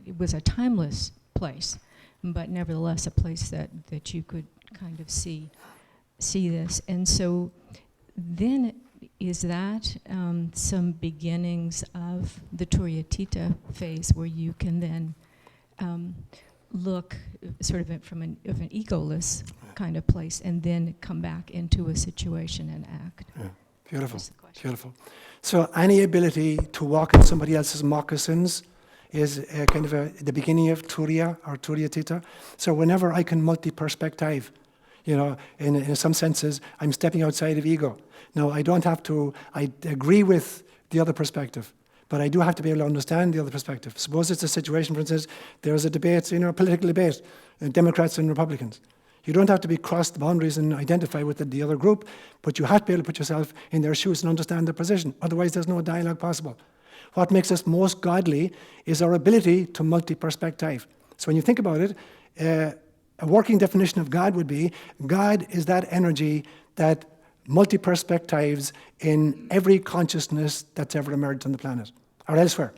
it was a timeless place, but nevertheless a place that you could kind of see this. And so then is that some beginnings of the Turiyatita phase, where you can then look sort of from an egoless kind of place, and then come back into a situation and act? Yeah. Beautiful, beautiful. So any ability to walk in somebody else's moccasins is kind of the beginning of Turiya or Turiyatita. So whenever I can multi-perspective, in some senses, I'm stepping outside of ego. Now, I agree with the other perspective, but I do have to be able to understand the other perspective. Suppose it's a situation, for instance, there's a debate, a political debate, Democrats and Republicans. You don't have to be cross the boundaries and identify with the other group, but you have to be able to put yourself in their shoes and understand their position. Otherwise, there's no dialogue possible. What makes us most godly is our ability to multi-perspective. So when you think about it, a working definition of God would be, God is that energy that multi-perspectives in every consciousness that's ever emerged on the planet, or elsewhere.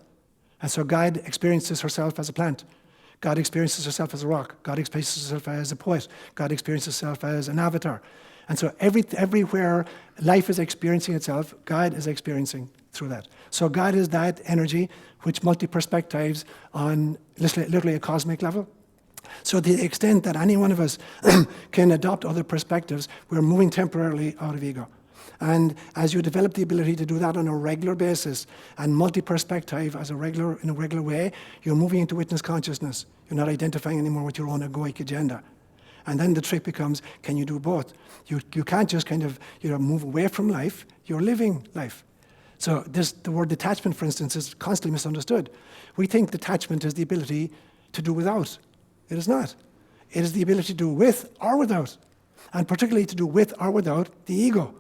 And so God experiences herself as a plant. God experiences herself as a rock. God experiences herself as a poet. God experiences herself as an avatar. And so everywhere life is experiencing itself, God is experiencing through that. So God is that energy which multi-perspectives on literally a cosmic level. So to the extent that any one of us can adopt other perspectives, we're moving temporarily out of ego. And as you develop the ability to do that on a regular basis and multi-perspective in a regular way, you're moving into witness consciousness. You're not identifying anymore with your own egoic agenda. And then the trick becomes, can you do both? You can't just kind of move away from life, you're living life. So the word detachment, for instance, is constantly misunderstood. We think detachment is the ability to do without. It is not. It is the ability to do with or without, and particularly to do with or without the ego.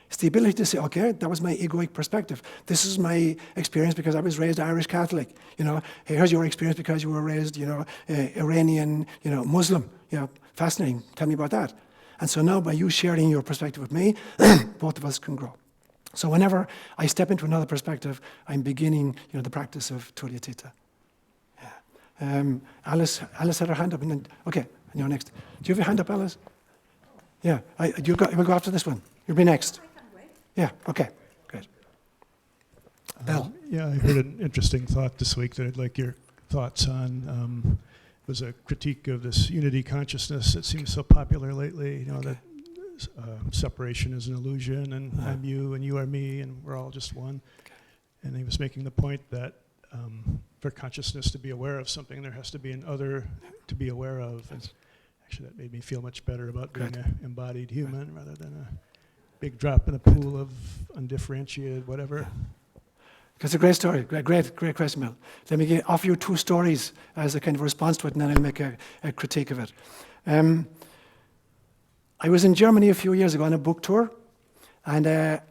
It's the ability to say, okay, that was my egoic perspective. This is my experience because I was raised Irish Catholic. Here's your experience because you were raised, Iranian, Muslim. Fascinating. Tell me about that. And so now by you sharing your perspective with me, both of us can grow. So whenever I step into another perspective, I'm beginning, the practice of Turiyatita. Alice had her hand up, and then, okay, and you're next. Do you have your hand up, Alice? Yeah, we'll go after this one. You'll be next. Yeah, okay, great. Bill. Yeah, I heard an interesting thought this week that I'd like your thoughts on. It was a critique of this unity consciousness that seems so popular lately, that separation is an illusion, and I'm you, and you are me, and we're all just one. Okay. And he was making the point that for consciousness to be aware of something, there has to be an other to be aware of. And actually, that made me feel much better about being an embodied human rather than a big drop in a pool of undifferentiated whatever. It's a great story. Great question, Bill. Let me offer you two stories as a kind of response to it, and then I'll make a critique of it. I was in Germany a few years ago on a book tour, and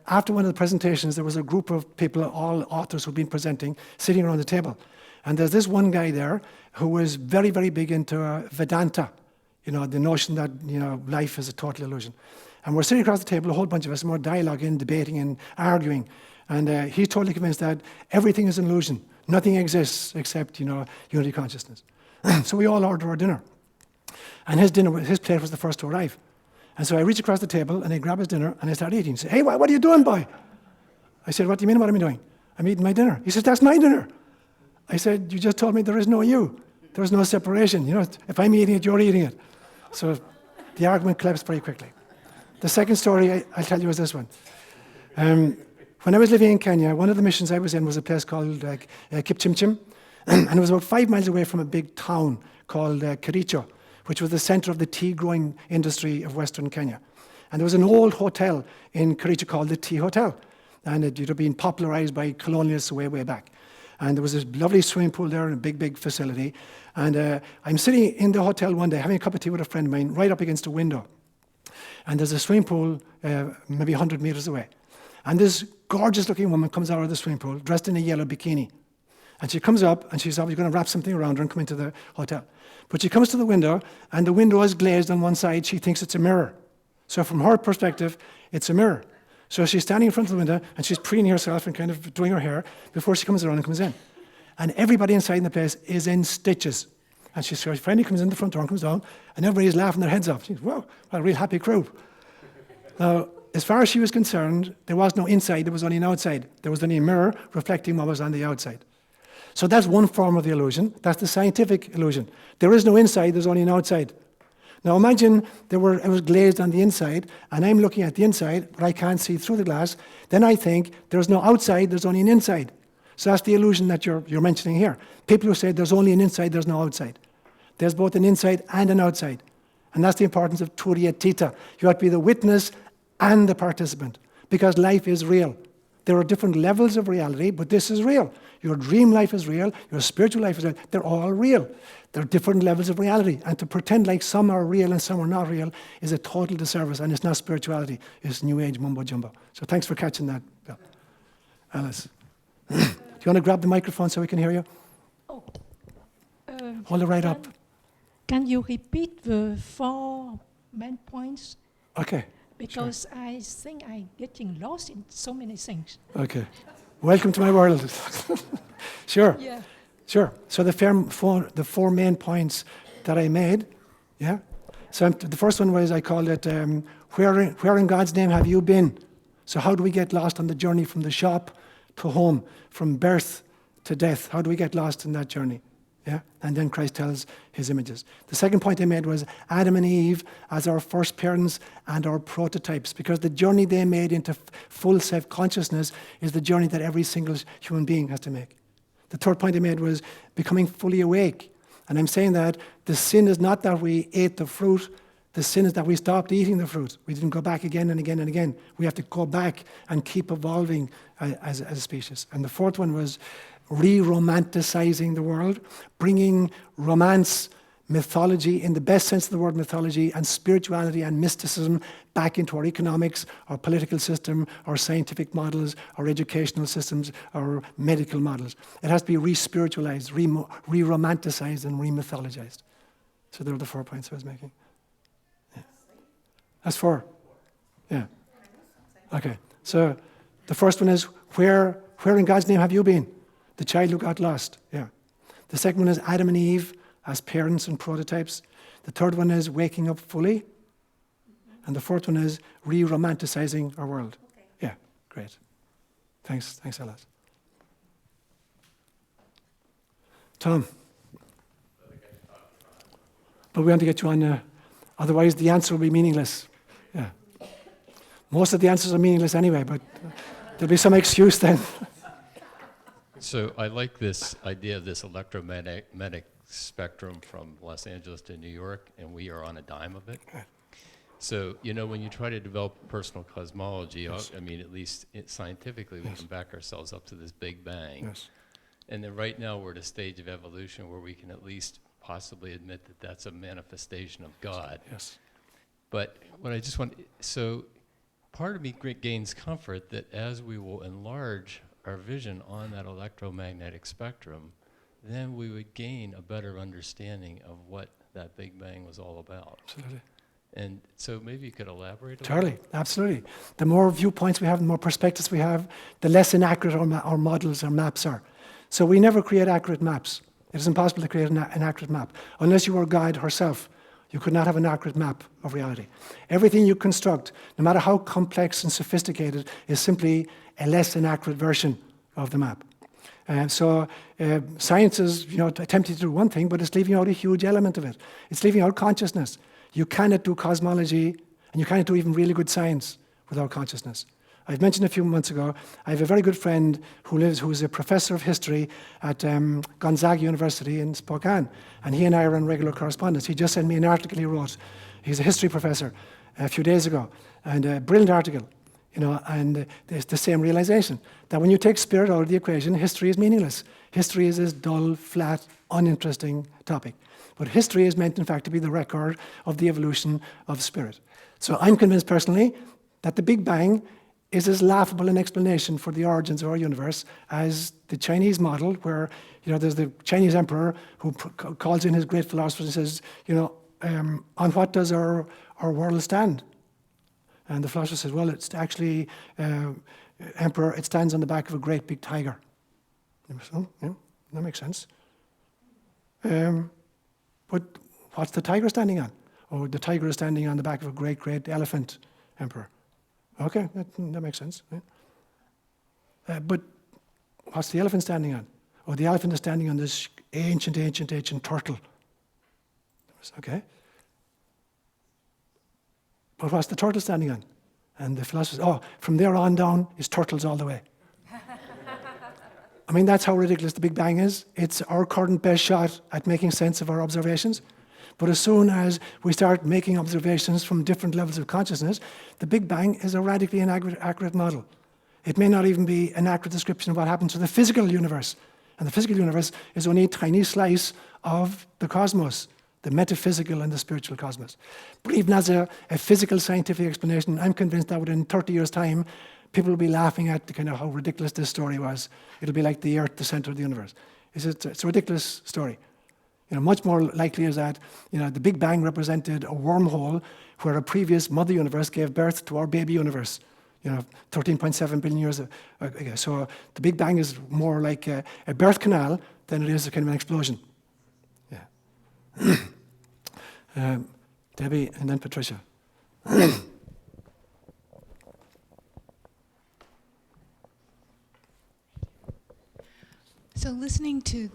after one of the presentations, there was a group of people, all authors who'd been presenting, sitting around the table. And there's this one guy there who was very, very big into Vedanta, the notion that life is a total illusion. And we're sitting across the table, a whole bunch of us, and we're dialoguing, debating, and arguing. And he's totally convinced that everything is an illusion. Nothing exists except, unity consciousness. So we all order our dinner. And his plate was the first to arrive. And so I reach across the table, and I grab his dinner, and I start eating. He said, hey, what are you doing, boy? I said, what do you mean what I'm doing? I'm eating my dinner. He says, that's my dinner. I said, you just told me there is no you. There is no separation. If I'm eating it, you're eating it. So the argument collapsed very quickly. The second story I'll tell you is this one. When I was living in Kenya, one of the missions I was in was a place called Kipchimchim. And it was about 5 miles away from a big town called Kericho, which was the center of the tea-growing industry of Western Kenya. And there was an old hotel in Kericho called the Tea Hotel. And it had been popularized by colonialists way, way back. And there was this lovely swimming pool there in a big, big facility. And I'm sitting in the hotel one day having a cup of tea with a friend of mine right up against a window. And there's a swimming pool maybe 100 meters away. And this gorgeous-looking woman comes out of the swimming pool dressed in a yellow bikini. And she comes up, and she's obviously going to wrap something around her and come into the hotel. But she comes to the window, and the window is glazed on one side. She thinks it's a mirror. So from her perspective, it's a mirror. So she's standing in front of the window, and she's preening herself and kind of doing her hair before she comes around and comes in. And everybody inside in the place is in stitches. And she finally comes in the front door and comes down, and everybody's laughing their heads off. She's, whoa, what a real happy crowd. Now, as far as she was concerned, there was no inside, there was only an outside. There was only a mirror reflecting what was on the outside. So that's one form of the illusion. That's the scientific illusion. There is no inside, there's only an outside. Now imagine it was glazed on the inside, and I'm looking at the inside, but I can't see through the glass. Then I think there's no outside, there's only an inside. So that's the illusion that you're mentioning here. People who say there's only an inside, there's no outside. There's both an inside and an outside. And that's the importance of turiyatita. You have to be the witness and the participant, because life is real. There are different levels of reality, but this is real. Your dream life is real, your spiritual life is real. They're all real. There are different levels of reality. And to pretend like some are real and some are not real is a total disservice, and it's not spirituality. It's New Age mumbo-jumbo. So thanks for catching that, Bill. Alice. Do you want to grab the microphone so we can hear you? Oh. Hold it right up. Can you repeat the 4 main points? Okay. Because I think I'm getting lost in so many things. Okay. Welcome to my world. Sure. Yeah. Sure. So the 4 main points that I made, yeah? So the first one was, I called it, where in God's name have you been? So how do we get lost on the journey from the shop to home, from birth to death? How do we get lost in that journey? Yeah? And then Christ tells his images. The second point I made was Adam and Eve as our first parents and our prototypes, because the journey they made into full self-consciousness is the journey that every single human being has to make. The third point I made was becoming fully awake. And I'm saying that the sin is not that we ate the fruit, the sin is that we stopped eating the fruit. We didn't go back again and again and again. We have to go back and keep evolving as a species. And the fourth one was re-romanticizing the world, bringing romance, mythology, in the best sense of the word mythology, and spirituality and mysticism back into our economics, our political system, our scientific models, our educational systems, our medical models. It has to be re-spiritualized, re-romanticized, and re-mythologized. So there are the 4 points I was making. Yeah. That's 4. Yeah. Okay. So the first one is, where in God's name have you been? The child who got lost, yeah. The second one is Adam and Eve as parents and prototypes. The third one is waking up fully. And the fourth one is re-romanticizing our world. Okay. Yeah, great. Thanks, Alice. Tom. But we want to get you on, otherwise the answer will be meaningless. Yeah. Most of the answers are meaningless anyway, but there'll be some excuse then. So I like this idea of this electromagnetic spectrum from Los Angeles to New York, and we are on a dime of it. So, when you try to develop personal cosmology, yes. I mean, at least scientifically, we yes. can back ourselves up to this Big Bang. Yes. And then right now we're at a stage of evolution where we can at least possibly admit that that's a manifestation of God. Yes. But what I just want, so part of me gains comfort that as we will enlarge our vision on that electromagnetic spectrum, then we would gain a better understanding of what that Big Bang was all about. Absolutely. And so maybe you could elaborate a Totally, little? absolutely. The more viewpoints we have, the more perspectives we have, the less inaccurate our models or maps are. So we never create accurate maps. It is impossible to create an accurate map. Unless you were God herself, you could not have an accurate map of reality. Everything you construct, no matter how complex and sophisticated, is simply a less inaccurate version of the map. So science is, attempting to do one thing, but it's leaving out a huge element of it. It's leaving out consciousness. You cannot do cosmology, and you cannot do even really good science without consciousness. I've mentioned a few months ago, I have a very good friend who is a professor of history at Gonzaga University in Spokane, and he and I are in regular correspondence. He just sent me an article he wrote. He's a history professor a few days ago, and a brilliant article, and there's the same realization, that when you take spirit out of the equation, history is meaningless. History is this dull, flat, uninteresting topic. But history is meant, in fact, to be the record of the evolution of spirit. So I'm convinced personally that the Big Bang is as laughable an explanation for the origins of our universe as the Chinese model, where there's the Chinese emperor who calls in his great philosophers and says, on what does our world stand? And the philosopher says, well, it's actually, emperor, it stands on the back of a great big tiger. Oh, yeah, that makes sense. But what's the tiger standing on? Oh, the tiger is standing on the back of a great, great elephant, emperor. Okay, that makes sense. Right? But what's the elephant standing on? Oh, the elephant is standing on this ancient turtle. Okay. But what's the turtle standing on? And the philosopher says, from there on down is turtles all the way. I mean, that's how ridiculous the Big Bang is. It's our current best shot at making sense of our observations. But as soon as we start making observations from different levels of consciousness, the Big Bang is a radically inaccurate model. It may not even be an accurate description of what happens to the physical universe. And the physical universe is only a tiny slice of the cosmos, the metaphysical and the spiritual cosmos. But even as a physical scientific explanation, I'm convinced that within 30 years' time, people will be laughing at the kind of how ridiculous this story was. It'll be like the Earth, the center of the universe. It's a ridiculous story. Much more likely is that, the Big Bang represented a wormhole where a previous mother universe gave birth to our baby universe, 13.7 billion years ago. So the Big Bang is more like a birth canal than it is a kind of an explosion. Yeah. Debbie and then Patricia. So listening to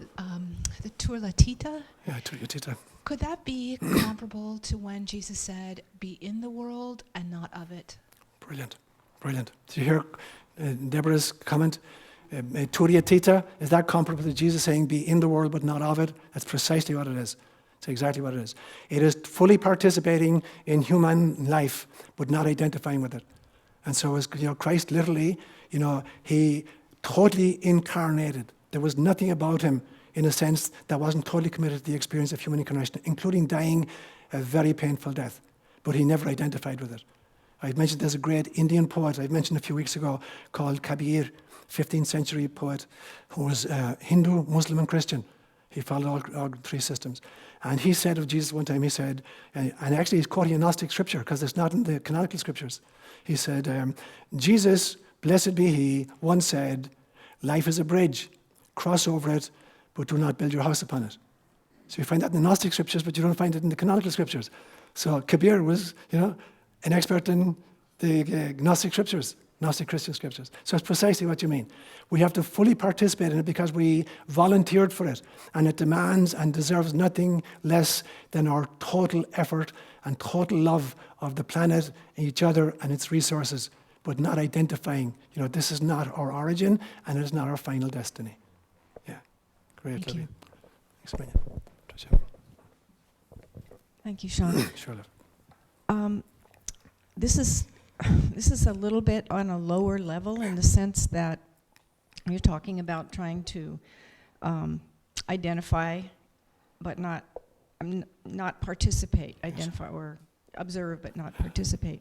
the Tur Latita, Yeah, Tur Latita. could that be comparable to when Jesus said, be in the world and not of it? Brilliant. Did you hear Deborah's comment? Tur Latita, is that comparable to Jesus saying, be in the world but not of it? That's precisely what it is. It's exactly what it is. It is fully participating in human life, but not identifying with it. And so, as Christ literally, he totally incarnated. There was nothing about him, in a sense, that wasn't totally committed to the experience of human incarnation, including dying a very painful death. But he never identified with it. I've mentioned there's a great Indian poet I've mentioned a few weeks ago called Kabir, 15th century poet, who was Hindu, Muslim, and Christian. He followed all three systems. And he said of Jesus one time, he said, and actually he's quoting a Gnostic scripture because it's not in the canonical scriptures. He said, Jesus, blessed be he, once said, life is a bridge. Cross over it, but do not build your house upon it. So you find that in the Gnostic scriptures, but you don't find it in the canonical scriptures. So Kabir was, an expert in the Gnostic scriptures, Gnostic Christian scriptures. So it's precisely what you mean. We have to fully participate in it because we volunteered for it, and it demands and deserves nothing less than our total effort and total love of the planet, and each other, and its resources, but not identifying, this is not our origin, and it is not our final destiny. Great, Thank you. Explain it. Thank you, Sean. Sure, love. This is a little bit on a lower level in the sense that you're talking about trying to identify, but not participate. Identify or observe, but not participate.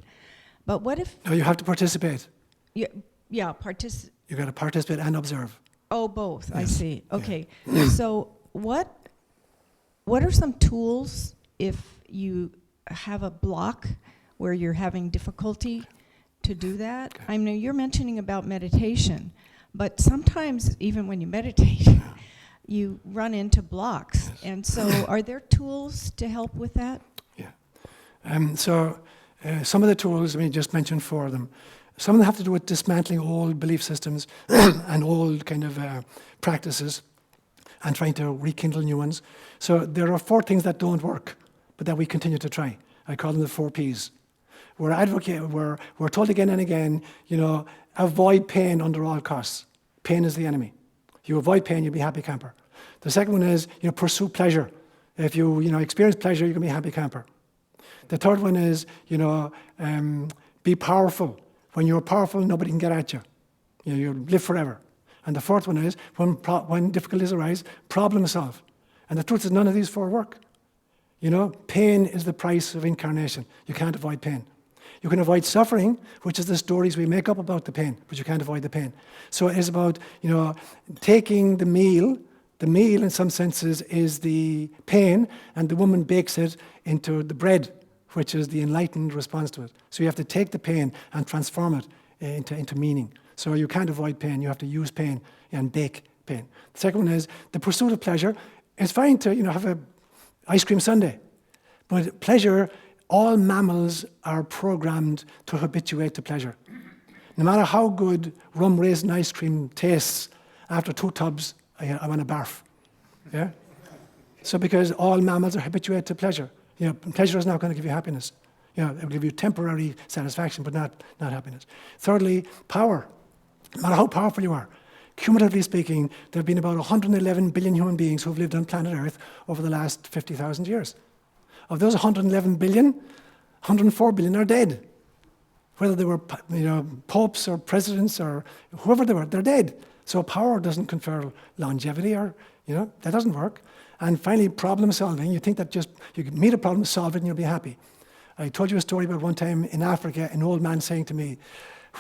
But what if? No, you have to participate. Yeah, You've got to participate and observe. Oh, both. Yes. I see. Okay. So what are some tools if you have a block where you're having difficulty to do that? Okay. I know you're mentioning about meditation, but sometimes even when you meditate, you run into blocks. Yes. And so are there tools to help with that? Yeah. Some of the tools, just mentioned four of them. Some of them have to do with dismantling old belief systems and old kind of practices and trying to rekindle new ones. So there are four things that don't work, but that we continue to try. I call them the 4 Ps. We're told again and again, avoid pain under all costs. Pain is the enemy. You avoid pain, you'll be a happy camper. The second one is, pursue pleasure. If you experience pleasure, you're going to be a happy camper. The third one is, be powerful. When you're powerful, nobody can get at you. You live forever. And the fourth one is, when difficulties arise, problem solve. And the truth is, none of these four work. Pain is the price of incarnation. You can't avoid pain. You can avoid suffering, which is the stories we make up about the pain, but you can't avoid the pain. So it is about, taking the meal. The meal, in some senses, is the pain, and the woman bakes it into the bread, which is the enlightened response to it. So you have to take the pain and transform it into meaning. So you can't avoid pain. You have to use pain and bake pain. The second one is the pursuit of pleasure. It's fine to, have an ice cream sundae, but pleasure, all mammals are programmed to habituate to pleasure. No matter how good rum raisin ice cream tastes, after 2 tubs, I want to barf. Yeah? So because all mammals are habituated to pleasure. Pleasure is not going to give you happiness. It will give you temporary satisfaction, but not happiness. Thirdly, power. No matter how powerful you are, cumulatively speaking, there have been about 111 billion human beings who have lived on planet Earth over the last 50,000 years. Of those 111 billion, 104 billion are dead. Whether they were popes or presidents or whoever they were, they're dead. So power doesn't confer longevity or, that doesn't work. And finally, problem solving. You think that just, you can meet a problem, solve it, and you'll be happy. I told you a story about one time in Africa, an old man saying to me,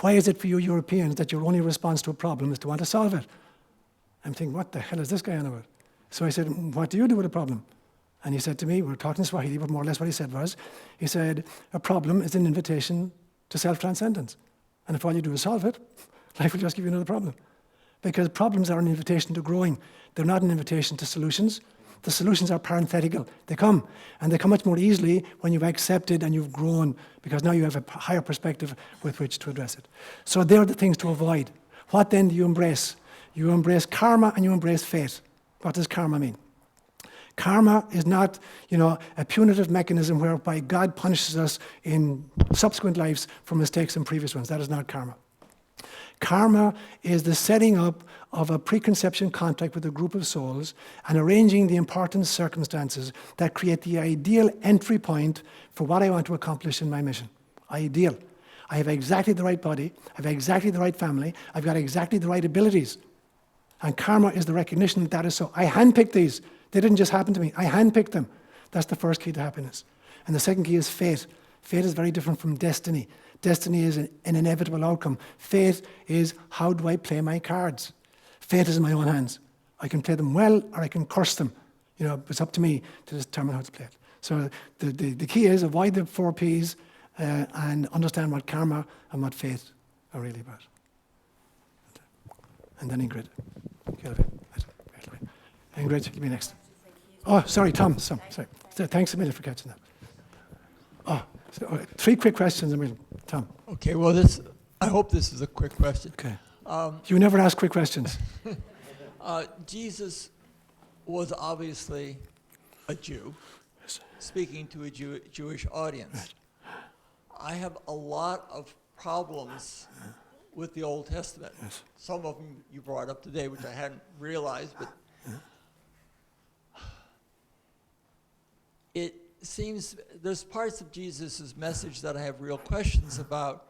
why is it for you Europeans that your only response to a problem is to want to solve it? I'm thinking, what the hell is this guy on about? So I said, what do you do with a problem? And he said to me, we were talking Swahili, but more or less what he said was, he said, a problem is an invitation to self-transcendence. And if all you do is solve it, life will just give you another problem. Because problems are an invitation to growing. They're not an invitation to solutions. The solutions are parenthetical. They come, and they come much more easily when you've accepted and you've grown, because now you have a higher perspective with which to address it. So they're the things to avoid. What then do you embrace? You embrace karma and you embrace fate. What does karma mean? Karma is not, a punitive mechanism whereby God punishes us in subsequent lives for mistakes in previous ones. That is not karma. Karma is the setting up of a preconception contract with a group of souls and arranging the important circumstances that create the ideal entry point for what I want to accomplish in my mission. Ideal. I have exactly the right body, I have exactly the right family, I've got exactly the right abilities. And karma is the recognition that that is so. I handpicked these. They didn't just happen to me. I handpicked them. That's the first key to happiness. And the second key is fate. Fate is very different from destiny. Destiny is an inevitable outcome. Fate is, how do I play my cards? Fate is in my own hands. I can play them well or I can curse them. It's up to me to determine how to play it. So the key is avoid the 4 Ps and understand what karma and what fate are really about. And then Ingrid. Ingrid, give me next. Oh, sorry, Tom. Sorry. Thanks a million for catching that. Oh, 3 quick questions, Tom. Okay, well, I hope this is a quick question. Okay. You never ask quick questions. Jesus was obviously a Jew, speaking to a Jewish audience. I have a lot of problems with the Old Testament. Yes. Some of them you brought up today, which I hadn't realized, but it seems there's parts of Jesus' message that I have real questions about,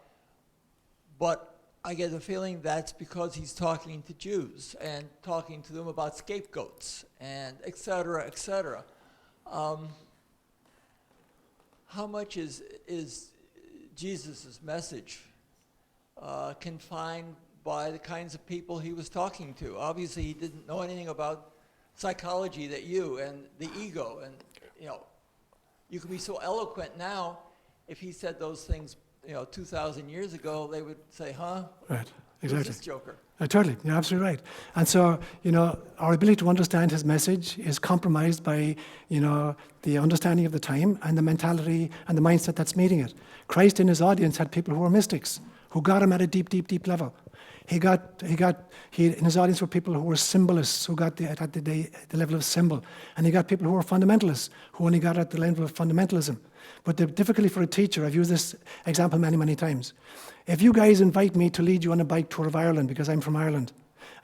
but I get the feeling that's because he's talking to Jews and talking to them about scapegoats and et cetera, et cetera. How much is Jesus' message confined by the kinds of people he was talking to? Obviously, he didn't know anything about psychology that you and the ego, and you can be so eloquent now. If he said those things, 2,000 years ago, they would say, "Huh? Right, Who's exactly. this joker?" Totally, you're absolutely right. And so, our ability to understand his message is compromised by, the understanding of the time and the mentality and the mindset that's meeting it. Christ in his audience had people who were mystics, who got him at a deep, deep, deep level. He in his audience were people who were symbolists, who got at the level of symbol. And he got people who were fundamentalists, who only got at the level of fundamentalism. But the difficulty for a teacher, I've used this example many, many times. If you guys invite me to lead you on a bike tour of Ireland, because I'm from Ireland,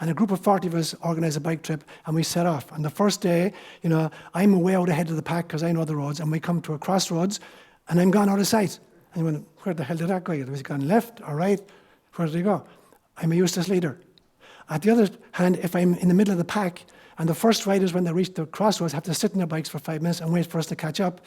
and a group of 40 of us organise a bike trip, and we set off. And the first day, I'm way out ahead of the pack because I know the roads, and we come to a crossroads, and I'm gone out of sight. And you went, where the hell did that guy go? Was he gone left or right? Where did he go? I'm a useless leader. At the other hand, if I'm in the middle of the pack, and the first riders, when they reach the crossroads, have to sit on their bikes for 5 minutes and wait for us to catch up,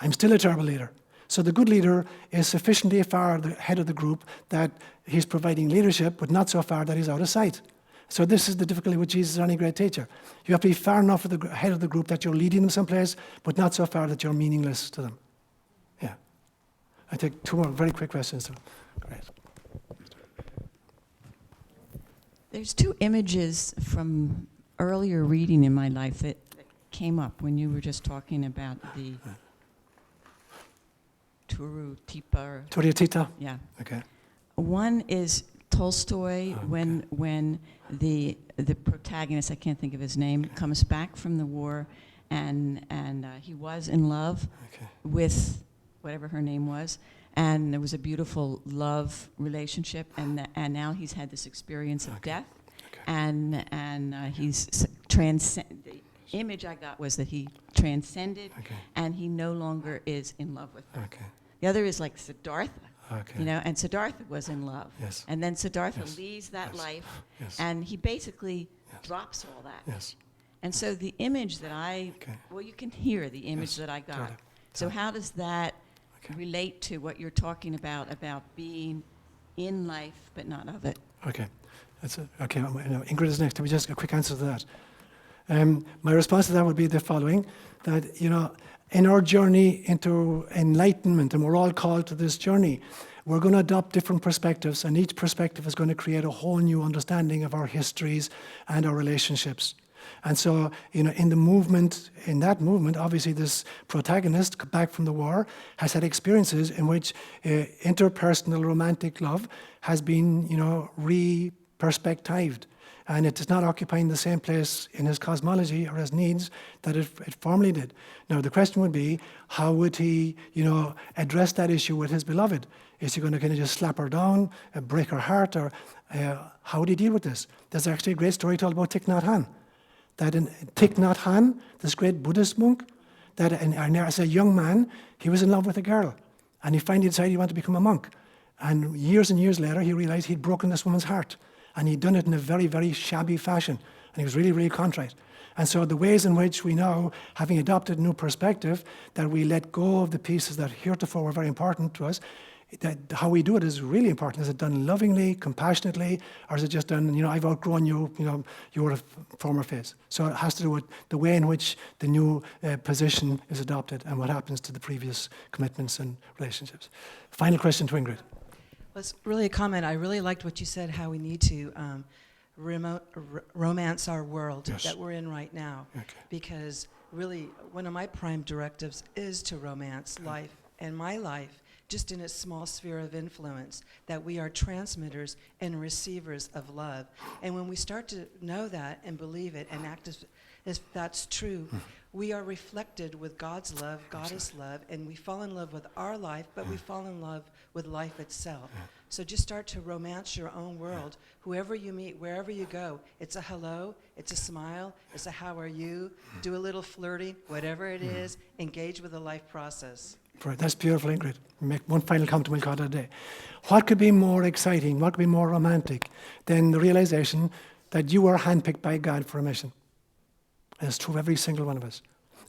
I'm still a terrible leader. So the good leader is sufficiently far ahead of the group that he's providing leadership, but not so far that he's out of sight. So this is the difficulty with Jesus or any great teacher. You have to be far enough ahead of the group that you're leading them someplace, but not so far that you're meaningless to them. Yeah. I take 2 more very quick questions. So. Great. There's 2 images from earlier reading in my life that came up when you were just talking about the Turutita? Yeah. Okay. One is Tolstoy, when the protagonist, I can't think of his name, comes back from the war, and he was in love with whatever her name was, and there was a beautiful love relationship, and now he's had this experience of death, and he's the image I got was that he transcended, and he no longer is in love with her. The other is like Siddhartha. And Siddhartha was in love. Yes. And then Siddhartha leaves that life, and he basically drops all that. And so the image that well, you can hear the image that I got. Totally. So how does that relate to what you're talking about being in life but not of it? Okay. Ingrid is next. Let me just a quick answer to that. My response to that would be the following, that, in our journey into enlightenment, and we're all called to this journey, we're going to adopt different perspectives, and each perspective is going to create a whole new understanding of our histories and our relationships. And so, in that movement, obviously this protagonist back from the war has had experiences in which interpersonal romantic love has been, re-perspectived. And it is not occupying the same place in his cosmology or his needs that it formerly did. Now, the question would be, how would he, address that issue with his beloved? Is he going to kind of just slap her down, break her heart, or how would he deal with this? There's actually a great story told about Thich Nhat Hanh. That in Thich Nhat Hanh, this great Buddhist monk, that as a young man, he was in love with a girl. And he finally decided he wanted to become a monk. And years later, he realized he'd broken this woman's heart. And he'd done it in a very, very shabby fashion. And he was really, really contrite. And so the ways in which we now, having adopted a new perspective, that we let go of the pieces that heretofore were very important to us, that how we do it is really important. Is it done lovingly, compassionately, or is it just done, I've outgrown you, you were a former phase. So it has to do with the way in which the new position is adopted and what happens to the previous commitments and relationships. Final question to Ingrid. Well, it's really a comment. I really liked what you said, how we need to romance our world that we're in right now. Because really, one of my prime directives is to romance life and my life, just in its small sphere of influence, that we are transmitters and receivers of love. And when we start to know that and believe it and act as if that's true, we are reflected with God's love, Goddess love, and we fall in love with our life, but we fall in love with life itself. So just start to romance your own world. Whoever you meet, wherever you go, it's a hello, it's a smile, it's a how are you, do a little flirting, whatever it is, engage with the life process. That's beautiful, Ingrid. Make one final comment and we'll call it a day. What could be more exciting, what could be more romantic than the realization that you were handpicked by God for a mission? And it's true of every single one of us.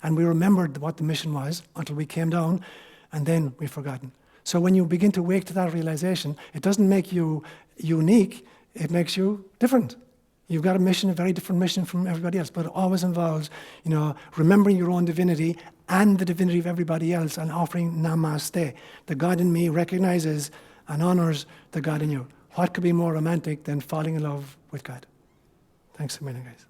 And we remembered what the mission was until we came down, and then we've forgotten. So when you begin to wake to that realization, it doesn't make you unique, it makes you different. You've got a mission, a very different mission from everybody else, but it always involves, remembering your own divinity and the divinity of everybody else and offering namaste. The God in me recognizes and honors the God in you. What could be more romantic than falling in love with God? Thanks a million, guys.